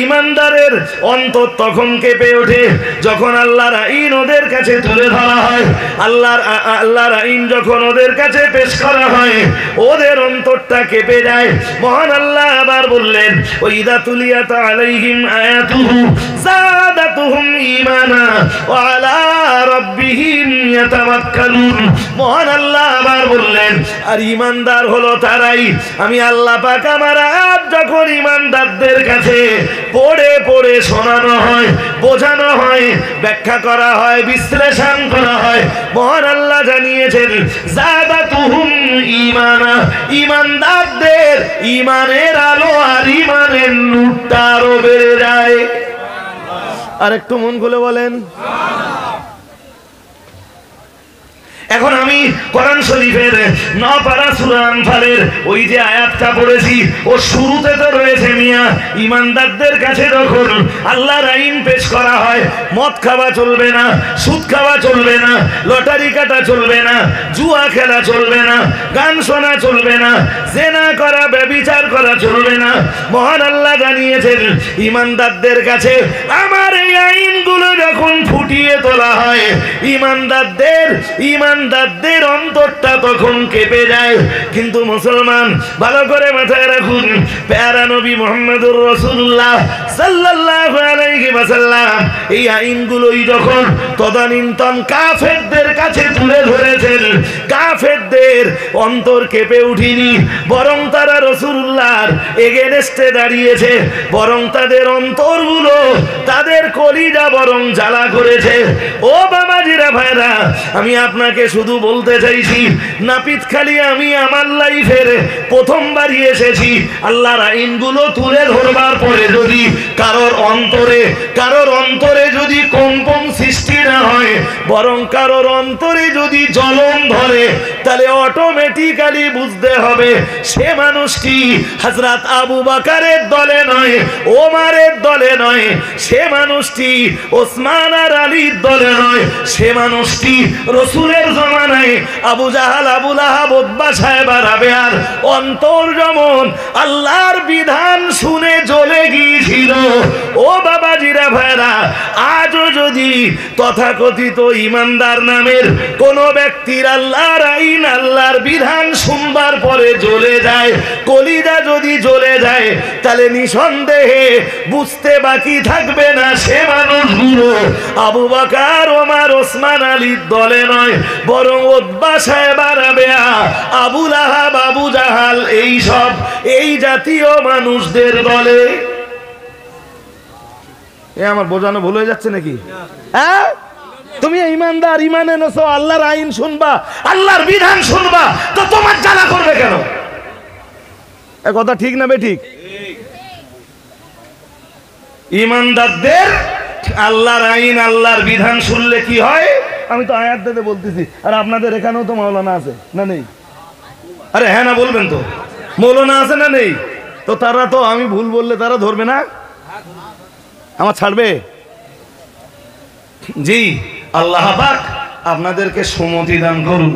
ইমানদারের অন্তর তখন কেঁপে ওঠে যখন আল্লাহর আইন ওদের কাছে তুলে ধরা হয়, আল্লাহর আইন যখন ওদের কাছে পেশ করা হয়, ওদের অন্তরটা কেঁপে যায়। মহান আল্লাহ আবার বললেন, ওয়াইদা তুলিয়াত আলাইহিম আয়াতুহু যাদাতুহুম ঈমানা ওয়া আলা রাব্বিহিম ইয়াতাওয়াক্কালুন। মহান আল্লাহ আবার বললেন, আর ঈমানদার হলো তারাই, আমি আল্লাহ পাক আমার যখন ঈমানদারদের কাছে পড়ে পড়ে শোনানো হয়, বোঝানো হয়, ব্যাখ্যা করা হয়, বিশ্লেষণ করা হয়, মহান আল্লাহ জানিয়েছেন, যাদাতুহুম ঈমানা, ঈমানদারদের ঈমানের আলো আর ঈমানের নূরটা আরো বেড়ে যায়। আর একটু মন খুলে বলেন। এখন আমি কোরআন শরীফের 9 পারা সূরা আনফালের ওই যে আয়াতটা পড়েছি, ও শুরুতে তো রয়েছে মিয়া, ইমানদারদের কাছে যখন আল্লাহর আইন পেশ করা হয়, মদ খাওয়া চলবে না, সুদ খাওয়া চলবে না, লটারি কাটা চলবে না, জুয়া খেলা চলবে না, গান শোনা চলবে না, জেনা করা ব্যভিচার করা চলবে না। মহান আল্লাহ জানিয়েছেন ইমানদারদের কাছে আমার এই আইনগুলো যখন ফুটিয়ে তোলা হয়, ইমানদারদের অন্তরটা তখন কেঁপে যায়। কিন্তু মুসলমান ভালো করে মাথায় রাখুন, প্যারা নবী মুহাম্মদুর রাসূলুল্লাহ সাল্লাল্লাহু আলাইহি ওয়াসাল্লাম এই আইনগুলোই যখন তদানীন্তন কাফেরদের কাছে তুলে ধরেছেন, কাফেরদের অন্তর কেঁপে উঠিনি, বরং তারা রাসূলুল্লাহর এগেনস্টে দাঁড়িয়েছে, বরং তাদের অন্তরগুলো, তাদের কলিজা বরং জ্বালা করেছে। ও বাবাজিরা ভাইরা, আমি আপনাকে শুধু বলতে চাইছি, নাপিতখালী আমি আমার লাইফের প্রথমবারই এসেছি। আল্লাহর আইনগুলো তুলে ধরবার পরে যদি কারোর অন্তরে যদি কম্পন সৃষ্টি না হয়, বরং কারোর অন্তরে যদি জ্বলন ধরে, তাহলে অটোমেটিক্যালি বুঝতে হবে সে মানুষটি হযরত আবু বকরের দলে নয়, ওমরের দলে নয়, সে মানুষটি ওসমান আর আলীর দলে নয়, সে মানুষটি রাসূলের জামানায় আবু জাহাল, আবু লাহাব, উতবা সাহেবা রাবেয়ার অন্তর যেমন আল্লাহর বিধান শুনে জ্বলে গিয়েছিল। ও বাবাজিরা ভাইরা, আজও যদি তথাকথিত ইমানদার নামের কোন ব্যক্তির আল্লাহর আইন, আল্লাহর বিধান শুনবার পরে জ্বলে যায়, কলিজা যদি জ্বলে যায়, তাহলে নিঃসন্দেহে বুঝতে বাকি থাকবে না সে মানুষগুলো আবু বকর, ওমর, ওসমান, আলীর দলে নয়, বরং উতবা সাহেবা রাবেয়া, আবু লাহাব, আবু জাহাল, এই জাতীয় মানুষদের দলে। আমার বোঝানো ভুল হয়ে যাচ্ছে নাকি? হ্যাঁ, তুমি ইমানদার, ইমান এনেছো, আল্লাহর আইন শুনবা, আল্লাহর বিধান শুনবা, তো তোমার জ্বালা করবে কেন? এ কথা ঠিক না বেঠিক? ইমানদারদের আল্লাহর আইন, আল্লাহর বিধান শুনলে কি হয়? আমি তো আয়াত দিতে বলতেছি, আর আপনাদের এখানেও তো মাওলানা আছে না নেই? আরে হ্যাঁ না বলবেন তো, মৌলানা আছে না নেই? তো তারা তো আমি ভুল বললে তারা ধরবে না, আমার ছাড়বে? জি, আল্লাহ পাক আপনাদেরকে সুমতি দান করুন,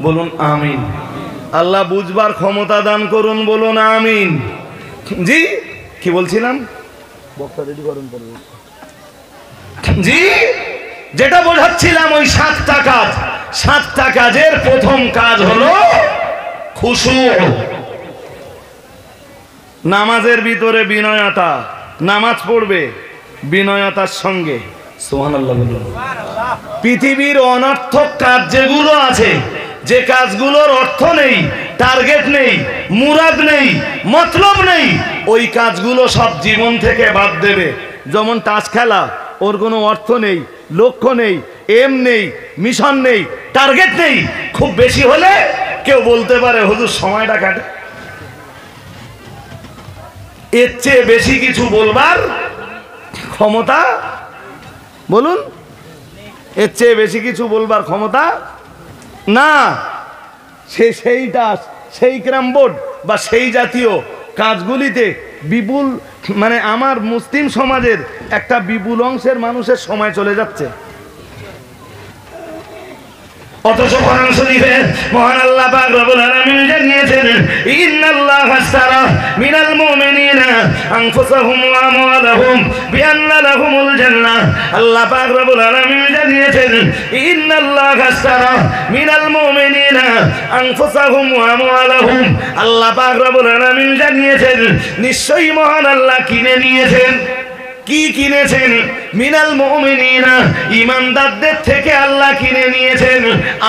বলুন আমিন। আল্লাহ বুঝবার ক্ষমতা দান করুন, বলুন আমিন। জি, কি বলছিলাম? বক্তা রেডি করুন। জি, যেটা বোঝাচ্ছিলাম, ওই 7টা কাজের প্রথম কাজ হলো খুশু। নামাজের ভিতরে বিনয়তা, নামাজ পড়বে বিনয়তার সঙ্গে। সুবহানাল্লাহ বলুন। পৃথিবীর অনর্থক কাজ যেগুলো আছে, যে কাজগুলোর অর্থ নেই, টার্গেট নেই, মুরাদ নেই, মতলব নেই, ওই কাজগুলো সব জীবন থেকে বাদ দেবে। যেমন তাস খেলা, ওর কোনো অর্থ নেই, লক্ষ্য নেই, এম নেই, মিশন নেই, টার্গেট নেই। খুব বেশি হলে কেউ বলতে পারে হুজুর সময়টা কাটে, এর চেয়ে বেশি কিছু বলবার ক্ষমতা, বলুন, এর চেয়ে বেশি কিছু বলবার ক্ষমতা না। সেই ক্রাম বোর্ড বা সেই জাতীয় কাজগুলিতে বিপুল, মানে আমার মুসলিম সমাজের একটা বিপুল অংশের মানুষের সময় চলে যাচ্ছে। অথচ কোরআন শরীফে মহান আল্লাহ পাক রব্বুল আলামিন জানিয়েছেন, ইন্নাল্লাহা আশতারা মিনাল মুমিনিনা আনফুসাহুম ওয়া আমওয়ালাহুম বিআন্না লাহুমুল জান্নাহ। আল্লাহ পাক রব্বুল আলামিন জানিয়েছেন, ইন্নাল্লাহা আশতারা মিনাল মুমিনিনা আনফুসাহুম ওয়া আমওয়ালাহুম। আল্লাহ পাক রব্বুল আলামিন জানিয়েছেন, নিশ্চয়ই মহান আল্লাহ কিনে নিয়েছেন। কি কিনেছেন? মিনাল মুমিনিনা, ইমানদারদের থেকে আল্লাহ কিনে নিয়েছেন।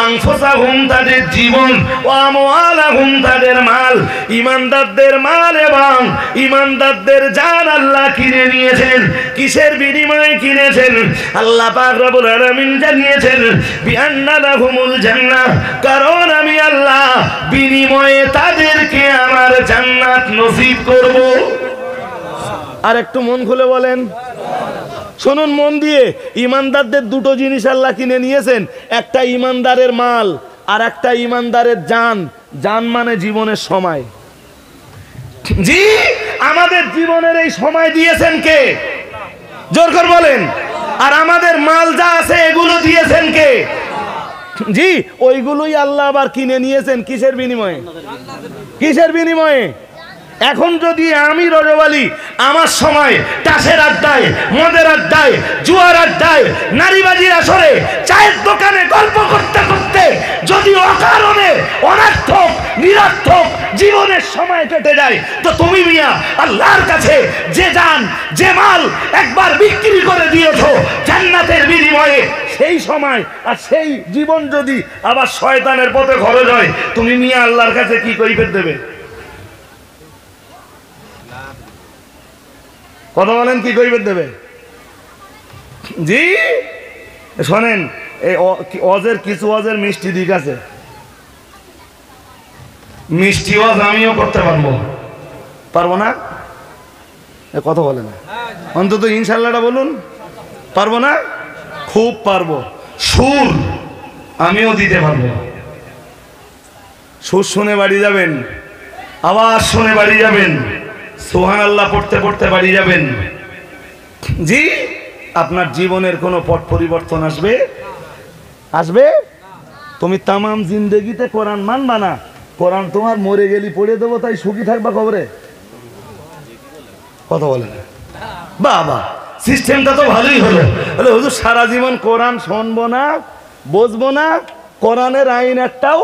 আনফুসাহুম, তাদের জীবন, ওয়া আমওয়ালাহুম, তাদের মাল। ইমানদারদের মাল এবং ইমানদারদের জান আল্লাহ কিনে নিয়েছেন। কিসের বিনিময়ে কিনেছেন? আল্লাহ পাক রব্বুল আলামিন জানিয়েছেন, বিআন্না লাহুমুল জান্নাহ, কারণ আমি আল্লাহ বিনিময়ে তাদেরকে আমার জান্নাত নসিব করব। আর একটু মন খুলে বলেন, শুনুন মন দিয়ে। ইমানদারদের দুটো জিনিস আল্লাহ কিনে নিয়েছেন, একটা ইমানদারের মাল আর একটা ইমানদারের জান। জান মানে জীবনের সময়। জি, আমাদের জীবনের এই সময় দিয়েছেন কে? জোর করে বলেন। আর আমাদের মাল যা আছে এগুলো দিয়েছেন কে? জি, ওইগুলোই আল্লাহ আবার কিনে নিয়েছেন কিসের বিনিময়ে? কিসের বিনিময়ে? এখন যদি আমি রজবালি আমার সময় টাসের আড্ডায়, মদের আড্ডায়, জুয়ার আড্ডায়, নারীবাজির আসরে, চায়ের দোকানে গল্প করতে করতে যদি অকারণে অনার্থক নিরর্থক জীবনের সময় কেটে যায়, তো তুমি মিয়া আল্লাহর কাছে যে জান যে মাল একবার বিক্রি করে দিয়েছো জান্নাতের বিনিময়ে, সেই সময় আর সেই জীবন যদি আবার শয়তানের পথে খরচ হয়, তুমি মিয়া আল্লাহর কাছে কি কৈফিয়ত দেবে? কথা বলেন, কি কৈফিয়ত দেবে? জি শোনেন, এই ওয়াজের কিছু ওয়াজের মিষ্টি দিক আছে। মিষ্টি ওয়াজ আমিও করতে পারবো, পারবো না? কথা বলেন অন্তত ইনশাল্লাহটা বলুন। পারবো না? খুব পারবো। সুর আমিও দিতে পারবো। সুর শুনে বাড়ি যাবেন, আওয়াজ শুনে বাড়ি যাবেন, সুবহানাল্লাহ পড়তে পড়তে বাড়ি যাবেন। জি, আপনার জীবনের কোনো পথ পরিবর্তন আসবে? আসবে? তুমি তামাম জিন্দেগিতে কোরআন মানবা না, কোরআন তোমার মরে গেলি পড়ে দেবো তাই সুখী থাকবা কবরে? কথা বলে না বাবা, সিস্টেমটা তো ভালোই হলো। হুজুর সারা জীবন কোরআন শুনবো না, বুঝবো না, কোরআনের আইন একটাও,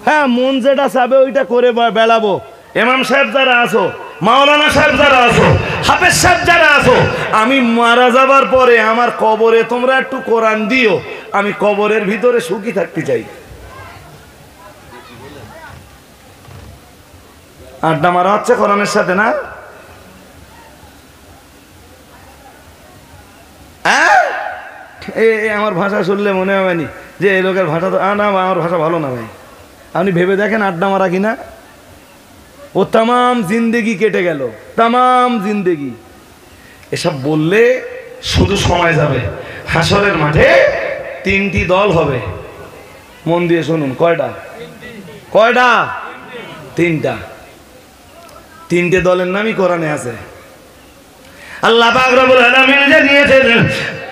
হ্যাঁ মন যেটা চাবে ওইটা করে বেড়াবো। ইমাম সাহেব যারা আছো, মাওলানা সাহেব যারা আছো, হাফেজ সাহেব যারা আছো, আমি মারা যাবার পরে আমার কবরে তোমরা একটু কোরআন দিও, আমি কবরের ভিতরে সুখী থাকতে চাই। আড্ডা মারা হচ্ছে কোরআনের সাথে না? আমার ভাষা শুনলে মনে হবে নি যে এই লোকের ভাষা তো না, আমার ভাষা ভালো না ভাই। আপনি ভেবে দেখেন আড্ডা মারা কিনা। ও তামাম জিন্দেগি কেটে গেল, তামাম জিন্দেগি। এসব বললে শুধু সময় যাবে। হাসরের মাঠে তিনটি দল হবে, মন দিয়ে শুনুন। কয়টা? কয়টা? তিনটা। তিনটে দলের নামই কোরআনে আছে। আল্লাহ পাক রব্বুল আলামিন জানিয়েছেন,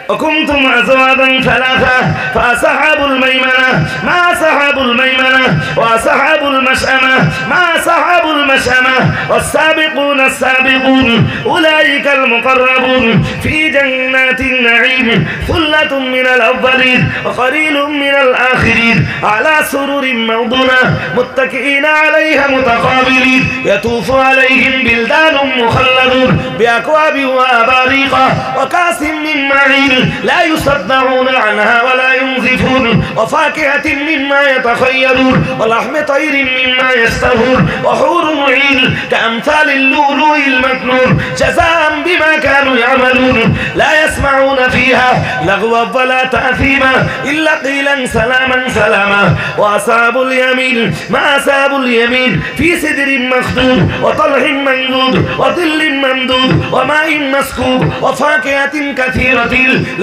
وكنتم أزواجا ثلاثة فأصحاب الميمنة ما أصحاب الميمنة وأصحاب المشأمة ما أصحاب المشأمة والسابقون السابقون أولئك المقربون في جنات النعيم ثلة من الأولين وقليل من الآخرين على سرر موضونة متكئين عليها متقابلين يطوف عليهم بلدان مخلدون بأكواب وأباريق وكأس من معين لا يصدعون عنها ولا ينزفون وفاكهة مما يتخيرون ولحم طير مما يشتهون وحور عين كأمثال اللؤلؤ المكنون جزاء بما كانوا يعملون لا يسمعون فيها لغوا ولا تأثيما إلا قيلا سلاما سلاما وأصحاب اليمين ما أصحاب اليمين في سدر مخضود وطلح منضود وظل ممدود وماء مسكوب وفاكهة كثيرة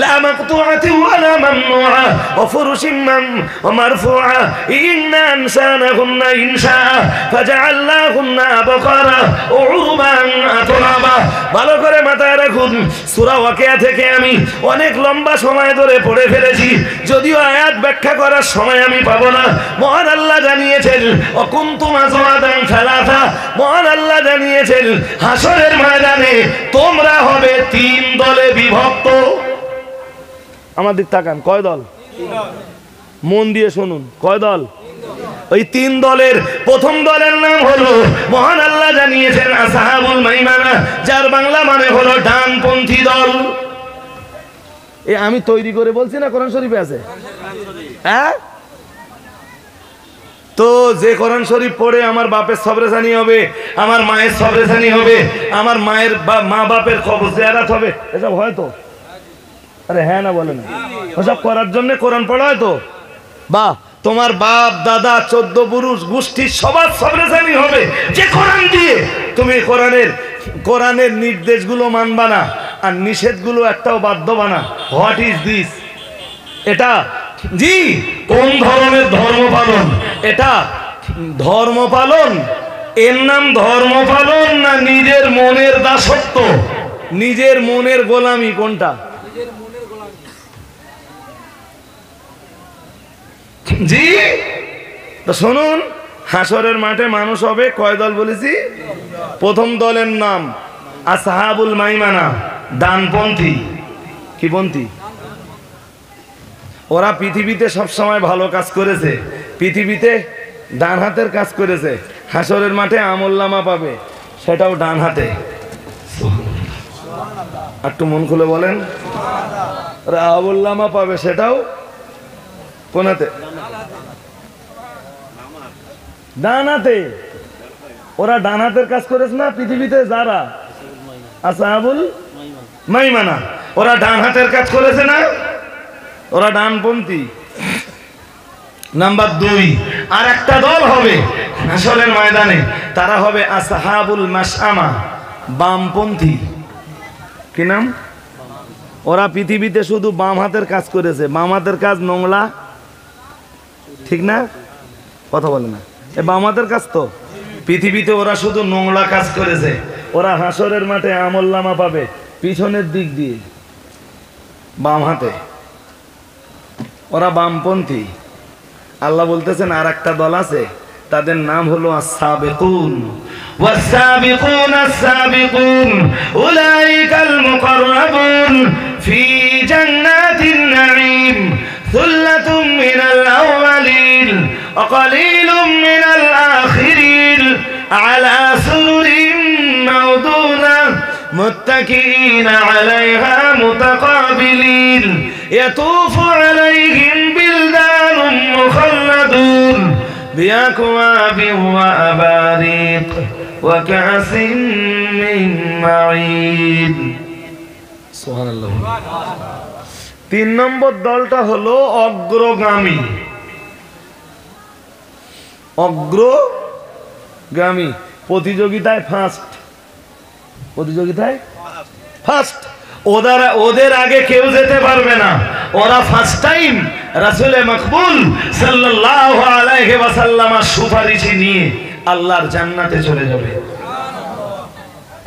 لا مقطوعة ولا ممنوعة وفرش ومرفوعة إنا أنشأناهن إنشاء فجعلناهن أبكارا وعربا أترابا। ভালো করে মাথায় রাখুন, সূরা ওয়াকিয়া থেকে আমি অনেক লম্বা সময় ধরে পড়ে ফেলেছি, যদিও আয়াত ব্যাখ্যা করার সময় আমি পাবো না। মহান আল্লাহ জানিয়েছেন অকুনতুম আজওয়াজান সালাসা, মহান আল্লাহ জানিয়েছেন হাসরের ময়দানে তোমরা হবে তিন দলে বিভক্ত। আমার দিক তাকান, কয় দল? মন দিয়ে শুনুন, কয় দল? ওই তিন দলের প্রথম দলের নাম হলো, মহান আল্লাহ জানিয়েছেন আসহাবুল মাইমানা, যার বাংলা মানে হলো ডানপন্থী দল। এ আমি তৈরি করে বলছি না, কোরআন শরীফে আছে। হ্যাঁ, তো যে কোরআন শরীফ পড়ে আমার বাপের সবরেসানি হবে, আমার মায়ের সবরেসানি হবে, আমার মায়ের মা বাপের কবর জিয়ারত হবে, এসব হয়তো? আরে হ্যাঁ না বলে না? ওসব করার জন্য কোরআন পড়া হয় তো? বাহ, তোমার বাপ দাদা 14 পুরুষ গোষ্ঠীর সবার সবরেসানি হবে যে কোরআন দিয়ে তুমি কোরআনের নির্দেশগুলো মানবা না আর নিষেধগুলো একটাও বাধ্য বানা। What is this? এটা জি, কোন ধরনের ধর্ম পালন? এটা ধর্ম পালন, এর নাম ধর্ম পালন না নিজের মনের দাসত্ব, নিজের মনের গোলামি? কোনটা? জি, তো শুনুন, হাসরের মাঠে মানুষ হবে কয় দল বলেছি? প্রথম দলের নাম আসহাবুল মাইমানা, ডানপন্থী। কি পন্থী? ওরা পৃথিবীতে সব সময় ভালো কাজ করেছে, পৃথিবীতে ডান হাতের কাজ করেছে। হাসরের মাঠে আমলনামা পাবে, সেটাও ডান হাতে। একটু মন খুলে বলেন। ওরা আমলনামা পাবে, সেটাও কোন হাতে? ডান হাতে। ওরা ডান হাতের কাজ করেছে না পৃথিবীতে যারা আসহাবুল মাইমানা, ওরা ডান হাতের কাজ করেছে না, ওরা ডানপন্থী। নাম্বার 2, আর একটা দল হবে হাসরের ময়দানে, তারা হবে আসহাবুল মাশআমা, বামপন্থী। কি নাম? ওরা পৃথিবীতে শুধু বাম হাতের কাজ করেছে। বাম হাতের কাজ নোংরা, ঠিক না? কথা বলে না, এ বাম হাতের কাজ তো। পৃথিবীতে ওরা শুধু নোংরা কাজ করেছে। ওরা হাসরের মাঠে আমলনামা পাবে পিছনের দিক দিয়ে, বাম হাতে। ওরা বামপন্থী। আল্লাহ বলতেছেন আর একটা দল আছে, তাদের নাম হলো আস-সাবিকুন ওয়াস-সাবিকুন আস-সাবিকুন উলাইকাল মুকাররাবুন ফি জান্নাতিন নাঈম সুল্লাতুম মিনাল আউয়ালিন ওয়া কালিলুম মিনাল আখিরিন আলা সুরুরিন মাওদুনা মুত্তাকিইন আলাইহা মুতাকাবিলিন ইয়াতুফু আলাইহিম বিলদানুম মুখাল্লাদুন বিআকওয়াবিন ওয়া আবারিক ওয়া কাসিন মিন মাঈন। সুবহানাল্লাহ। 3 নম্বর দলটা হলো অগ্রগামী। অগ্রগামী, প্রতিযোগিতায় ফার্স্ট, প্রতিযোগিতায় ফার্স্ট। ওদের আগে কেউ যেতে পারবে না। ওরা ফার্স্ট টাইম রাসূলে মাকবুল সাল্লাল্লাহু আলাইহি ওয়াসাল্লামের সুপারিশ নিয়ে আল্লাহর জান্নাতে চলে যাবে।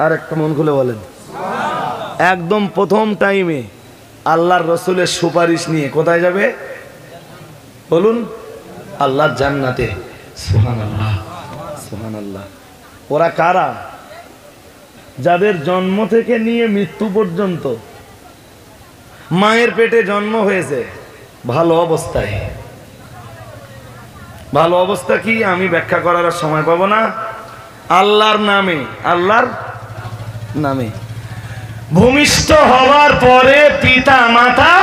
আর একটা মন খুলে বলেন, একদম প্রথম টাইমে আল্লাহর রাসূলের সুপারিশ নিয়ে কোথায় যাবে বলুন? আল্লাহর জান্নাতে। সুবহানাল্লাহ, সুবহানাল্লাহ। ওরা কারা? যাদের জন্ম থেকে নিয়ে মৃত্যু পর্যন্ত মায়ের পেটে জন্ম হয়েছে ভালো অবস্থায়। ভালো অবস্থা কি আমি ব্যাখ্যা করার সময় পাবো না। আল্লাহর নামে, আল্লাহর নামে ভূমিষ্ঠ হওয়ার পরে পিতা মাতা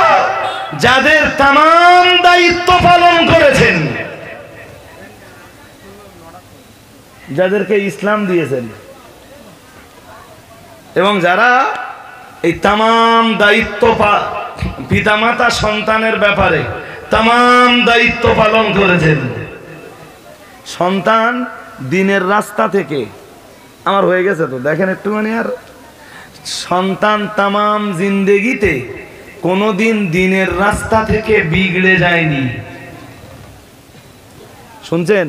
যাদের তামাম দায়িত্ব পালন করেছেন, যাদেরকে ইসলাম দিয়েছেন, এবং যারা এই তামাম দায়িত্ব পিতামাতা সন্তানের ব্যাপারে তামাম দায়িত্ব পালন করেছেন। সন্তান দিনের রাস্তা থেকে, আমার হয়ে গেছে তো দেখেন একটুখানি, আর সন্তান তামাম জিন্দেগিতে কোনোদিন দিনের রাস্তা থেকে বিগড়ে যায়নি। শুনছেন?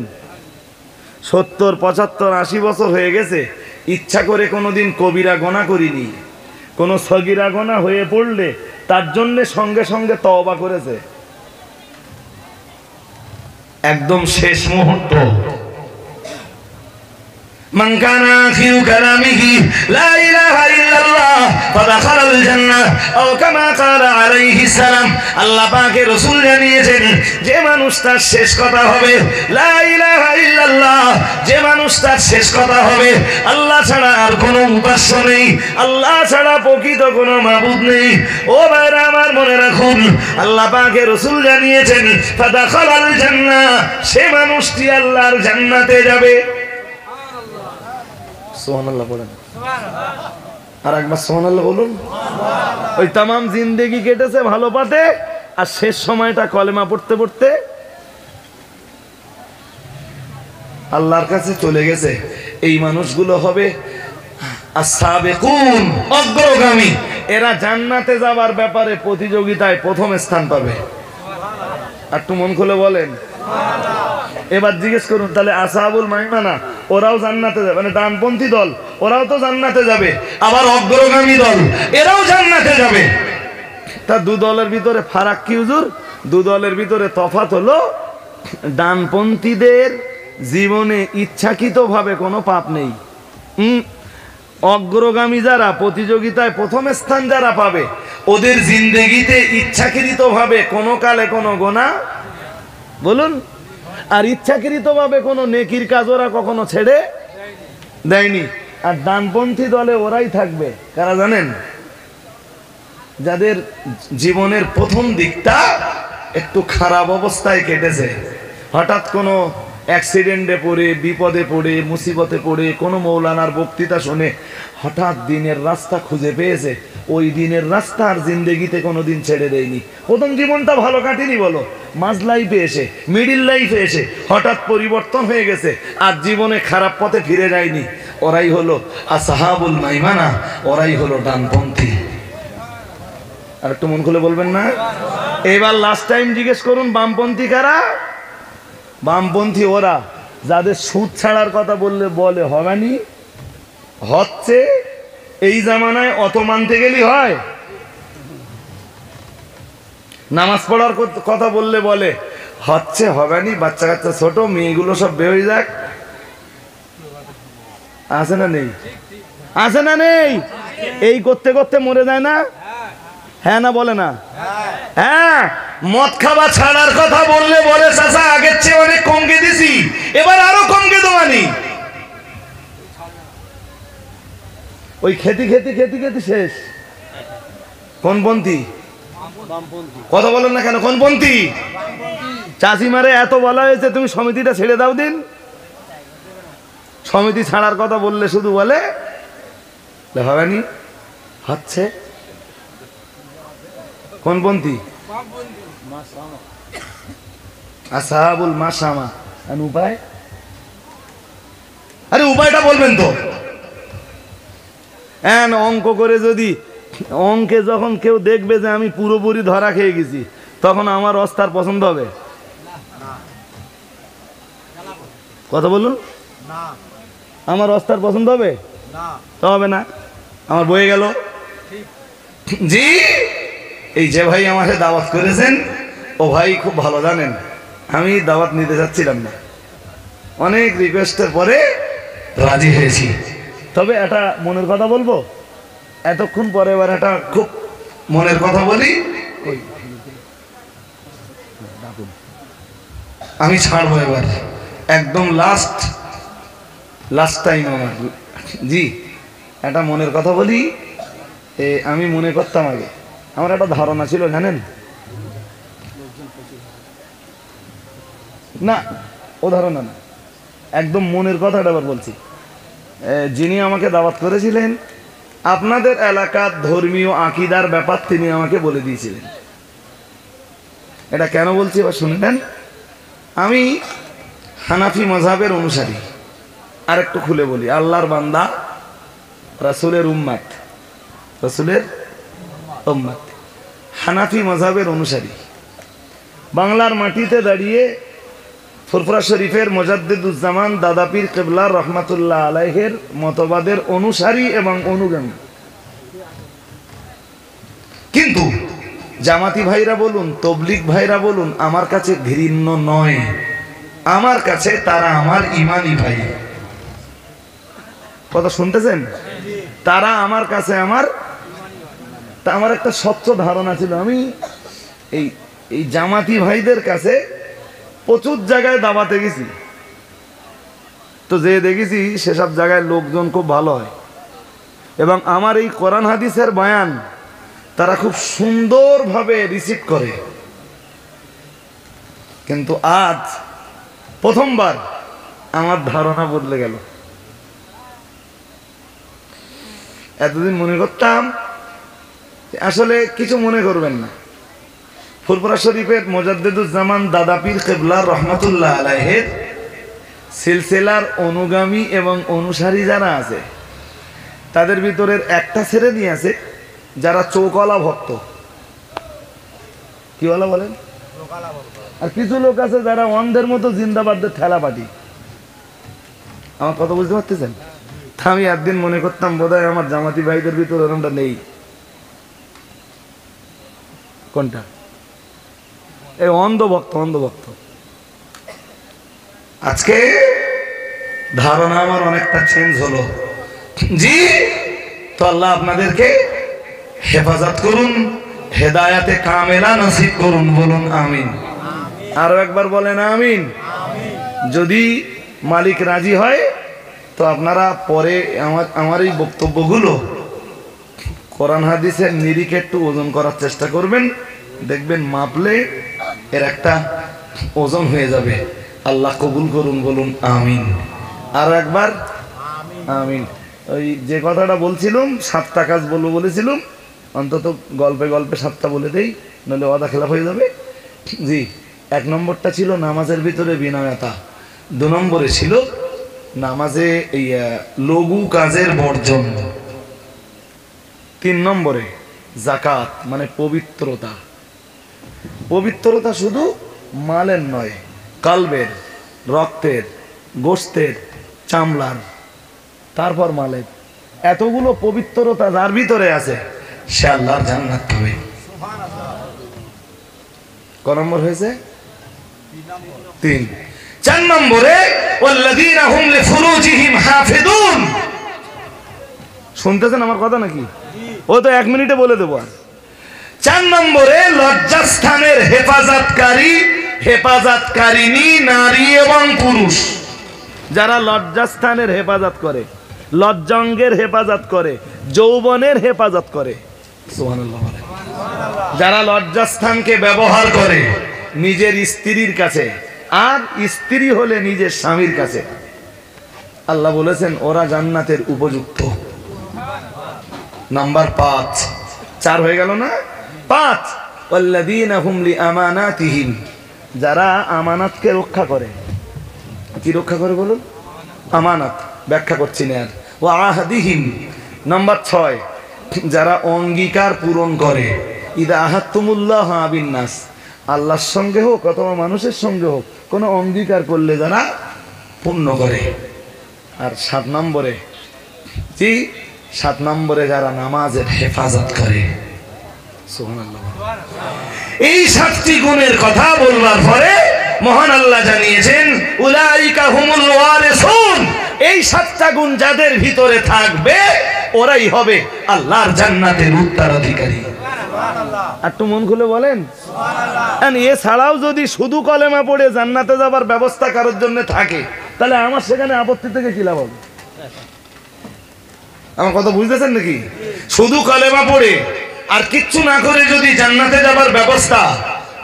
70, 75, 80 বছর হয়ে গেছে, ইচ্ছা করে কোনোদিন কবিরা গোনা করিনি। কোনো সগীরা গোনা হয়ে পড়লে তার জন্য সঙ্গে সঙ্গে তওবা করেছে। একদম শেষ মুহূর্ত। মান কানা আখিরু কালামিহি লা ইলাহা ইল্লাল্লাহ ফাদাখালাল জান্নাহ আও কামা ক্বালা আলাইহিস সালাম। আল্লাহ পাকের রাসূল জানিয়েছেন, যে মানুষটার শেষ কথা হবে লা ইলাহা ইল্লাল্লাহ, যে মানুষটার শেষ কথা হবে আল্লাহ ছাড়া আর কোনো উপাস্য নেই, আল্লাহ ছাড়া প্রকৃত কোনো মাবুদ নেই, ও ভাইরা আমার মনে রাখুন, আল্লাহ পাকের রাসূল জানিয়েছেন ফাদাখালাল জান্নাহ, সে মানুষটি আল্লাহর জান্নাতে যাবে। সুবহানাল্লাহ বলেন, আর একবার সুবহানাল্লাহ বলুন। ওই তামাম জিন্দেগি কেটেছে ভালো পাতে, আর শেষ সময়টা কলেমা পড়তে পড়তে আল্লাহর কাছে চলে গেছে। এই মানুষগুলো হবে আস-সাবিকুন, অগ্রগামী। এরা জান্নাতে যাবার ব্যাপারে প্রতিযোগিতায় প্রথম স্থান পাবে। একটু মন খুলে বলেন। এবার জিজ্ঞেস করুন, তাহলে আসহাবুল মাইমানা ওরাও জান্নাতে যাবে, মানে ডানপন্থী দল ওরাও তো জান্নাতে যাবে, আবার অগ্রগামী দল এরাও জান্নাতে যাবে। তা দু দলের ভিতরে ফারাক কি হুজুর? দু দলের ভিতরে তফাৎ হলো, ডানপন্থীদের জীবনে ইচ্ছাকৃতভাবে কোনো পাপ নেই। অগ্রগামী যারা, প্রতিযোগিতায় প্রথম স্থান যারা পাবে, ওদের জিন্দেগিতে ইচ্ছাকৃতভাবে কোনো কালে কোনো গোনা, বলুন, আর ইচ্ছাকৃতভাবে কোনো নেকির কাজ ওরা কখনো ছেড়ে দেয়নি। আর ডানপন্থী দলে ওরাই থাকবে কারা জানেন? যাদের জীবনের প্রথম দিকটা একটু খারাপ অবস্থায় কেটেছে, হঠাৎ কোনো অ্যাক্সিডেন্টে পড়ে, বিপদে পড়ে, মুসিবতে পড়ে, কোনো মৌলানার বক্তৃতা শুনে হঠাৎ দিনের রাস্তা খুঁজে পেয়েছে, ওই দিনের রাস্তা আর জিন্দেগিতে কোনো দিন ছেড়ে দেয়নি। প্রথম জীবনটা ভালো কাটেনি, বলো, মাঝ লাইফে এসে, মিডিল লাইফে এসে হঠাৎ পরিবর্তন হয়ে গেছে, আর জীবনে খারাপ পথে ফিরে যায়নি। ওরাই হলো আসহাবুল মাইমানা, ওরাই হলো ডানপন্থী। আর একটু মন খুলে বলবেন না? এবার লাস্ট টাইম জিজ্ঞেস করুন, বামপন্থী কারা? বামপন্থী ওরা যাদের সুদ ছাড়ার কথা বলে হবেনি, হচ্ছে। এই জামানায় অত মানতে গেলি হয়? নামাজ পড়ার কথা বলে হচ্ছে, হবেনি, বাচ্চা কাচ্চা ছোট, মেয়েগুলো সব বের যাক, আছে না নেই? আছে না নেই? এই করতে করতে মরে যায় না? হ্যাঁ না বলে না? হ্যাঁ। মদ খাওয়া ছাড়ার কথা বলে চাচা আগের চেয়ে অনেক কমকে দিছি, এবার আরো কমকে দেওয়ানি। ওই খেতি শেষ। কোন পন্থী? কথা বলেন না কেন? কোন পন্থী? চাষি মারে এত বলা হয়েছে, তুমি সমিতিটা ছেড়ে দাও দিন। সমিতি ছাড়ার কথা বললে শুধু বলে হবেনি, হচ্ছে। কোন পন্থী? আসহাবুল মাশামা। আর উপায়? আরে উপায়টা বলবেন তো। অঙ্ক করে যদি, অঙ্কে যখন কেউ দেখবে যে আমি পুরোপুরি ধরা খেয়ে গেছি, তখন আমার অস্তার পছন্দ হবে? কথা বলুন, আমার অস্তার পছন্দ হবে? তো হবে না, আমার বয়ে গেল। জি, এই যে ভাই আমাকে দাওয়াত করেছেন, ও ভাই খুব ভালো জানেন আমি দাওয়াত নিতে যাচ্ছিলাম না, অনেক রিকোয়েস্টের পরে রাজি হয়েছি। তবে এটা মনের কথা বলবো এতক্ষণ পরে, এবার এটা খুব মনের কথা বলি, আমি ছাড়বো এবার, একদম লাস্ট টাইম আমার। জি, এটা মনের কথা বলি। আমি মনে করতাম আগে, আমার একটা ধারণা ছিল জানেন না, ও ধারণা না, একদম মনের কথাটা আবার বলছি। যিনি আমাকে দাওয়াত করেছিলেন, আপনাদের এলাকার ধর্মীয় আকীদার ব্যাপার তিনি আমাকে বলে দিয়েছিলেন। এটা কেন বলছি এবার শুনে নেন। আমি হানাফি মাযহাবের অনুসারী। আর একটু খুলে বলি, আল্লাহর বান্দা, রাসূলের উম্মত, হানাফি মাযহাবের অনুসারী। বাংলার মাটিতে দাঁড়িয়ে ফুরফুরা শরীফের মুজাদ্দিদুজ্জামান দাদা পীর কিবলা রহমাতুল্লাহ আলাইহির মতবাদের অনুসারী এবং অনুগামী। কিন্তু জামাতি ভাইরা বলুন, তবলিগ ভাইরা বলুন, আমার কাছে ঘৃণ্য নয়, আমার কাছে তারা আমার ইমানি ভাই। কথা শুনতেছেন? তারা আমার কাছে আমার একটা স্বচ্ছ ধারণা ছিল। আমি এই জামাতি ভাইদের কাছে প্রচুর জায়গায় দাওয়াতে গেছি, তো যে দেখেছি সেসব জায়গায় লোকজন খুব ভালো হয়, এবং আমার এই কোরআন হাদিসের বয়ান তারা খুব সুন্দরভাবে রিসিভ করে। কিন্তু আজ প্রথমবার আমার ধারণা বদলে গেল। এতদিন মনে করতাম, আসলে কিছু মনে করবেন না, ফুরফুরা শরীফের মুজাদ্দিদুজ্জামান দাদা পীর কিবলা রহমাতুল্লাহ আলাইহির সিলসিলার অনুগামী এবং অনুসারী যারা আছে, তাদের ভিতরের একটা শ্রেণী আছে যারা চৌকলা ভক্ত। কি বলা বলেন? আর কিছু লোক আছে যারা অন্ধের মতো জিন্দাবাদদের ঠেলা পাটি। আমার কথা বুঝতে পারতেছেন? আমি একদিন মনে করতাম বোধহয় আমার জামাতি ভাইদের ভিতরে ওরকমটা নেই। কোনটা? এই অন্ধভক্ত। আজকে ধারণা আমার অনেকটা চেঞ্জ হলো। জি, তো আল্লাহ আপনাদেরকে হেফাজত করুন, হেদায়াতে কামেলা নসিব করুন, বলুন আমিন। আরো একবার বলেন আমিন। যদি মালিক রাজি হয় তো আপনারা পরে আমার এই বক্তব্যগুলো কোরআন হাদিসের নিরিখে একটু ওজন করার চেষ্টা করবেন, দেখবেন মাপলে এর একটা ওজন হয়ে যাবে। আল্লাহ কবুল করুন, বলুন আমিন। আর একবার আমিন। ওই যে কথাটা বলছিলাম 7টা কাজ বলবো বলেছিলাম, অন্তত গল্পে গল্পে 7টা বলে দেই, নাহলে ওয়াদা খেলাফ হয়ে যাবে। জি, 1 নম্বরটা ছিল নামাজের ভিতরে বিনয়তা। 2 নম্বরে ছিল নামাজে এই লঘু কাজের বর্জন। 3 নম্বরে যাকাত মানে পবিত্রতা। পবিত্রতা শুধু মালের নয়, কালবের, রক্তের, গোশতের, চামড়ার, তারপর মালের। এতগুলো পবিত্রতা যার ভিতরে আছে সে আল্লাহর জান্নাত পাবে। ক নম্বর হয়েছে? 3। 4 নম্বরে ওয়াল্লাযীনা হুম লিফুরুজিহিম হাফিজুন। শুনতেছেন আমার কথা নাকি? ও তো 1 মিনিটে বলে দেবো। আর 4 নম্বরে লজ্জাস্থানের হেফাজতকারিনী নারী এবং পুরুষ। যারা লজ্জাস্থানের হেফাজত করে, লজ্জাঙ্গের হেফাজত করে, যৌবনের হেফাজত করে, সুবহানাল্লাহ। যারা লজ্জাস্থানকে ব্যবহার করে নিজের স্ত্রীর কাছে, আর স্ত্রী হলে নিজের স্বামীর কাছে, আল্লাহ বলেছেন ওরা জান্নাতের উপযুক্ত। নাম্বার 5। 4 হয়ে গেল না? 5 ওয়াল্লাযীনা হুম লিআমানাতিহিম। যারা আমানাতকে রক্ষা করে। কি রক্ষা করে বলুন? আমানত। ব্যাখ্যা করছি না আর। ওয়া আহদিহিম। নাম্বার 6 যারা অঙ্গীকার পূরণ করে। ইদা আহাদতুমুল্লাহ বিন নাস, আল্লাহর সঙ্গে হোক অথবা মানুষের সঙ্গে হোক, কোনো অঙ্গীকার করলে যারা পূর্ণ করে। আর 7 নম্বরে, 7 নম্বরে যারা নামাজের হেফাজত করে। সুবহানাল্লাহ। এই 7টি গুণের কথা বলবার পরে মহান আল্লাহ জানিয়েছেন উলাইকা হুমুল ওয়ারিসুন। এই 7টা গুণ যাদের ভিতরে থাকবে ওরাই হবে আল্লাহর জান্নাতের উত্তরাধিকারী। একটু মন খুলে বলেন সুবহানাল্লাহ। এছাড়াও যদি শুধু কলেমা পড়ে জান্নাতে যাবার ব্যবস্থা কারোর জন্য থাকে, তাহলে আমার সেখানে আপত্তি থেকে কি লাভ হবে? আমার কথা বুঝতেছেন নাকি? শুধু কলেমা পড়ে আর কিচ্ছু না করে যদি জান্নাতে যাবার ব্যবস্থা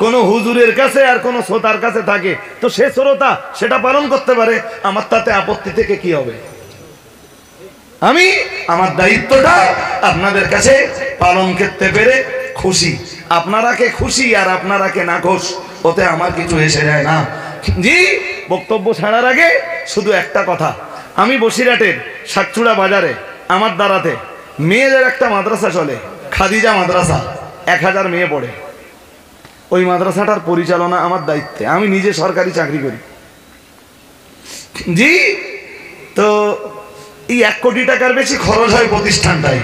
কোন হুজুরের কাছে আর কোন শ্রোতার কাছে থাকে, তো সে শ্রোতা সেটা পালন করতে পারে, আমার তাতে আপত্তি থেকে কি হবে? আমি আমার দায়িত্বটা আপনাদের কাছে পালন করতে পেরে খুশি। আপনারা কে খুশি আর আপনারা কে না খুশ, ওতে আমার কিছু এসে যায় না। জি, বক্তব্য ছাড়ার আগে শুধু একটা কথা। আমি বসিরহাটের সাতচুড়া বাজারে আমার দ্বারাতে মেয়েদের একটা মাদ্রাসা চলে, খাদিজা মাদ্রাসা। 1000 মেয়ে পড়ে। ওই মাদ্রাসাটার পরিচালনা আমার দায়িত্বে। আমি নিজে সরকারি চাকরি করি। জি, তো এই 1 কোটি টাকার বেশি খরচ হয় প্রতিষ্ঠানটাই।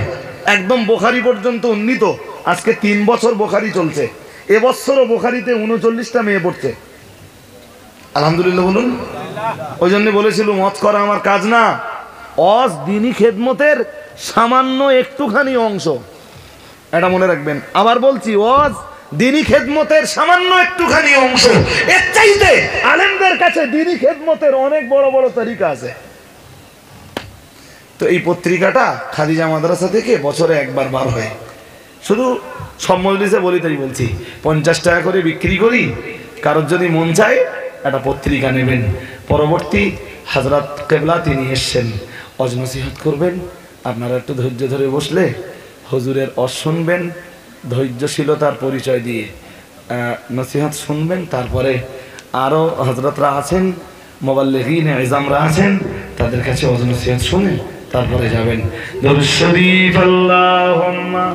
একদম বোখারি পর্যন্ত উন্নীত। আজকে 3 বছর বোখারি চলছে। এবছরও বোখারিতে 39টা মেয়ে পড়ছে। আলহামদুলিল্লাহ বলুন। ওই জন্য বলেছিল মত করা আমার কাজ না, অজ দিনী খেদমতের সামান্য একটুখানি অংশ। এটা মনে রাখবেন। আবার বলছি, অজ দিনী খেদমতের সামান্য একটুখানি অংশ। এর চাইতে আলেমদের কাছে দিনী খেদমতের অনেক বড় বড় তরিকা আছে। তো এই পত্রিকাটা খাদিজা মাদ্রাসা থেকে বছরে একবার বার হয়। শুধু সব মজলিসে বলি তাই বলছি, 50 টাকা করে বিক্রি করি। কারোর যদি মন চায় একটা পত্রিকা নেবেন। পরবর্তী হযরত কেবলা তিনি এসছেন, ওয়াজ নসিহত করবেন। আপনারা একটু ধৈর্য ধরে বসলে হুজুরের ওয়াজ শুনবেন, ধৈর্যশীলতার পরিচয় দিয়ে নসিহত শুনবেন। তারপরে আরও হযরতরা আছেন, মুবাল্লিগিন ইজামরা আছেন, তাদের কাছে ওয়াজ নসিহত শুনে তারপরে যাবেন। দরুদ শরীফ আল্লাহুম্মা